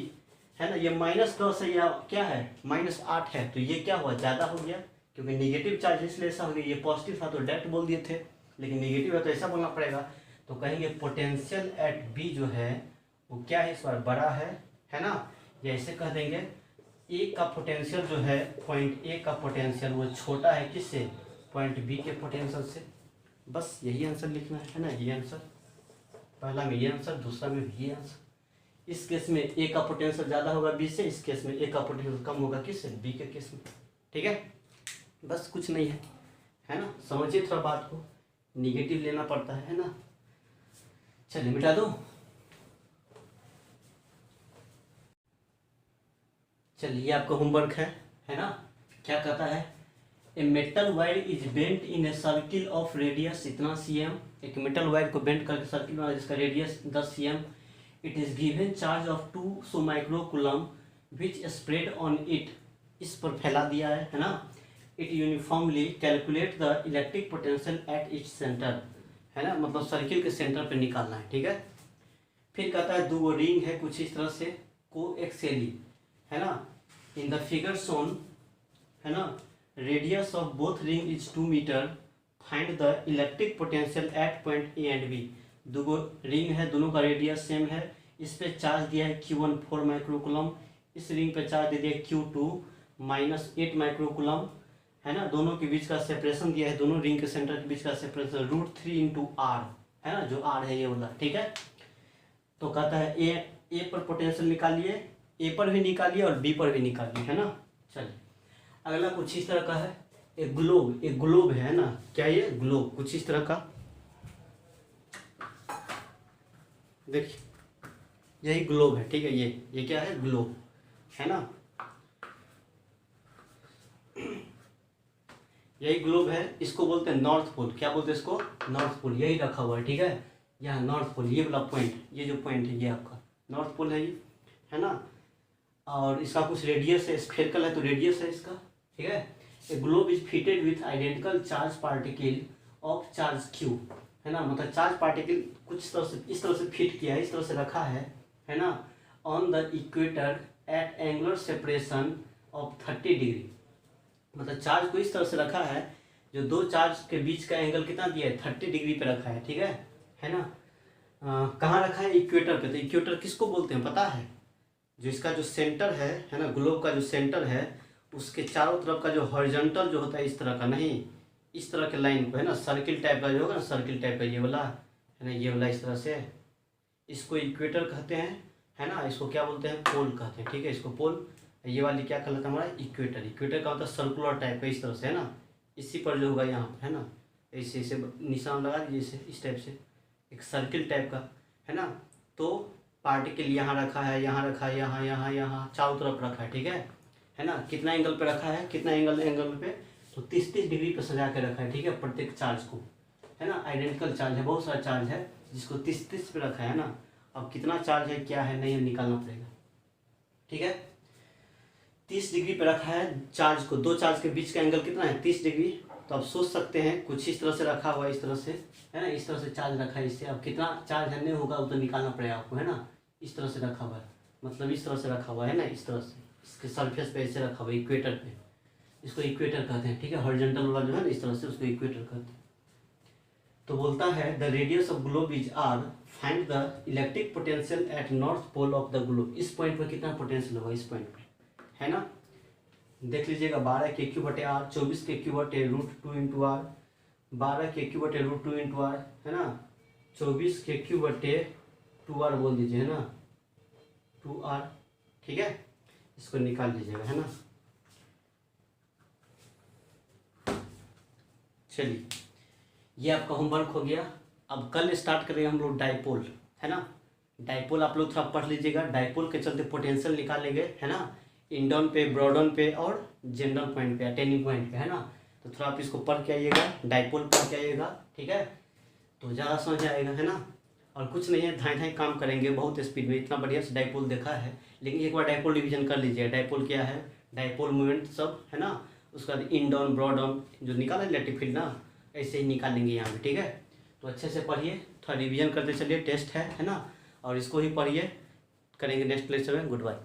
है ना, ये -10 है या क्या है, -8 है, तो ये क्या हुआ, ज़्यादा हो गया, क्योंकि निगेटिव चार्ज इसलिए ऐसा हो गया। ये पॉजिटिव था तो डायरेक्ट बोल दिए थे, लेकिन निगेटिव है तो ऐसा बोलना पड़ेगा। तो कहेंगे पोटेंशियल एट बी जो है वो क्या है, इस बार बड़ा है ना। या ऐसे कह देंगे ए का पोटेंशियल जो है, पॉइंट ए का पोटेंशियल वो छोटा है किससे, पॉइंट बी के पोटेंशियल से। बस यही आंसर लिखना है ना, ये आंसर, पहला में ये आंसर, दूसरा में भी ये आंसर। इस केस में ए का पोटेंशियल ज़्यादा होगा बी से, इस केस में ए का पोटेंशियल कम होगा किससे, बी के केस में, ठीक है। बस कुछ नहीं है ना, समझिए थोड़ा बात को, निगेटिव लेना पड़ता है ना। चलिए मिटा दो, चलिए आपका होमवर्क है ना। क्या कहता है, a metal wire is bent in a circle of radius इतना cm, एक मेटल वायर को बेंट करके सर्किल बना जिसका radius 10 cm। It is given charge of 200 microcoulomb which spread on it, इस पर फैला दिया है ना। It uniformly calculate the electric potential at its centre, है ना, मतलब सर्किल के सेंटर पे निकालना है, ठीक है। फिर कहता है दो रिंग है कुछ इस तरह से कोएक्सियली, है ना, इन द फिगर शोन, है ना, radius of both ring is 2 metre, find the electric potential at point A and B. दो रिंग है, दोनों का रेडियस सेम है, इस पे चार्ज दिया है Q1 4 माइक्रोकूलम, इस रिंग पे चार्ज दे दिया Q2 -8 माइक्रोकूलम, है ना। दोनों के बीच का सेपरेशन दिया है, दोनों रिंग के सेंटर के बीच का सेपरेशन √3 × R, है ना, जो R है ये वाला, ठीक है। तो कहता है ए पर पोटेंशियल निकालिए, ए पर भी निकालिए और बी पर भी निकालिए, है ना। चलिए अगला कुछ इस तरह का है, एक ग्लोब है ना, क्या ये ग्लोब कुछ इस तरह का, देखिए यही ग्लोब है, ठीक है, ये क्या है, ग्लोब, है ना, यही ग्लोब है। इसको बोलते हैं नॉर्थ पोल, क्या बोलते हैं इसको, नॉर्थ पोल, यही रखा हुआ है, ठीक है, यहाँ नॉर्थ पोल, ये वाला पॉइंट, ये जो पॉइंट है ये आपका नॉर्थ पोल है, ये है ना। और इसका कुछ रेडियस है, स्फेरिकल है तो रेडियस है इसका, ठीक है। ए globe is fitted with identical charge particle of charge Q, है ना, मतलब चार्ज पार्टिकल कुछ तरह से इस तरह से फिट किया है, इस तरह से रखा है ना, on the equator at angular separation of 30 degree, मतलब चार्ज को इस तरह से रखा है, जो दो चार्ज के बीच का एंगल कितना दिया है, 30 डिग्री पे रखा है, ठीक है ना। कहाँ रखा है, इक्वेटर पे। तो इक्वेटर किसको बोलते हैं पता है, जो इसका जो सेंटर है ना, ग्लोब का जो सेंटर है उसके चारों तरफ का जो हॉरिजॉन्टल जो होता है इस तरह का, नहीं इस तरह के लाइन को, है ना, सर्किल टाइप का जो होगा ना, सर्किल टाइप का ये वाला, है ना, ये वाला इस तरह से, इसको इक्वेटर कहते हैं, है ना। इसको क्या बोलते हैं, पोल कहते हैं, ठीक है, इसको पोल। ये वाली क्या कहलाता है हमारा, इक्वेटर। इक्वेटर का होता है सर्कुलर टाइप का इस तरह से, है ना, इसी पर जो होगा यहाँ पर, है ना, ऐसे ऐसे निशान लगा दीजिए, इस टाइप से एक सर्किल टाइप का, है ना। तो पार्टिकल यहाँ रखा है, यहाँ रखा है, यहाँ यहाँ यहाँ चारों तरफ रखा है, ठीक है ना। कितना एंगल पे रखा है, कितना एंगल पे, तो 30-30 डिग्री पे सजा के रखा है, ठीक है, प्रत्येक चार्ज को, है ना। आइडेंटिकल चार्ज है, बहुत सारा चार्ज है जिसको 30-30 पे रखा है ना। अब कितना चार्ज है, क्या है, नहीं निकालना पड़ेगा, ठीक है। 30 डिग्री पे रखा है चार्ज को, दो चार्ज के बीच का एंगल कितना है, 30 डिग्री। तो आप सोच सकते हैं कुछ इस तरह से रखा हुआ है, इस तरह से, है ना, इस तरह से चार्ज रखा है इससे। अब कितना चार्ज है नहीं होगा वो तो निकालना पड़ेगा आपको, है ना। इस तरह से रखा हुआ है, मतलब इस तरह से रखा हुआ है ना, इस तरह से, इसके सरफेस पे ऐसे रखा हुआ है, इक्वेटर पे, इसको इक्वेटर कहते हैं, ठीक है। हॉरिजॉन्टल वाला जो है ना, इस तरह से, उसको इक्वेटर कहते हैं। तो बोलता है the radius of globe is R, find the electric potential at north pole of the globe. इस पॉइंट पर कितना पोटेंशियल होगा, इस पॉइंट पर, है ना। देख लीजिएगा, 12 के क्यू बटे आर, 24 के क्यू बटे √2 इंटू आर, 12 के क्यू बटे √2 इंटू आर, है ना, 24 के क्यू बटे 2r बोल दीजिए, है ना, 2r, ठीक है। इसको निकाल लीजिएगा, है ना। चलिए, ये आपका होमवर्क हो गया। अब कल स्टार्ट करेंगे हम लोग डाइपोल, है ना। डाइपोल आप लोग थोड़ा पढ़ लीजिएगा। डाइपोल के चलते पोटेंशियल निकालेंगे, है ना, इंडॉन पे, ब्रॉडन पे और जनरल पॉइंट पे, अटेनिंग पॉइंट पे, है ना। तो थोड़ा आप इसको पढ़ के आइएगा, डाइपोल पढ़ के आइएगा, ठीक है, तो ज़्यादा समझ आएगा, है ना। और कुछ नहीं है, धाए धाए काम करेंगे बहुत स्पीड में। इतना बढ़िया से डाइपोल देखा है, लेकिन एक बार डाइपोल रिवीजन कर लीजिए। डाइपोल क्या है, डाइपोल मूवमेंट सब, है ना। उसका इंडॉन ब्रॉडन जो निकाला इलेक्ट्रिक फील्ड ना, ऐसे ही निकालेंगे यहाँ पे, ठीक है। तो अच्छे से पढ़िए, थोड़ा रिवीजन करते चलिए, टेस्ट है ना। और इसको ही पढ़िए, करेंगे नेक्स्ट लेक्चर में। Good bye.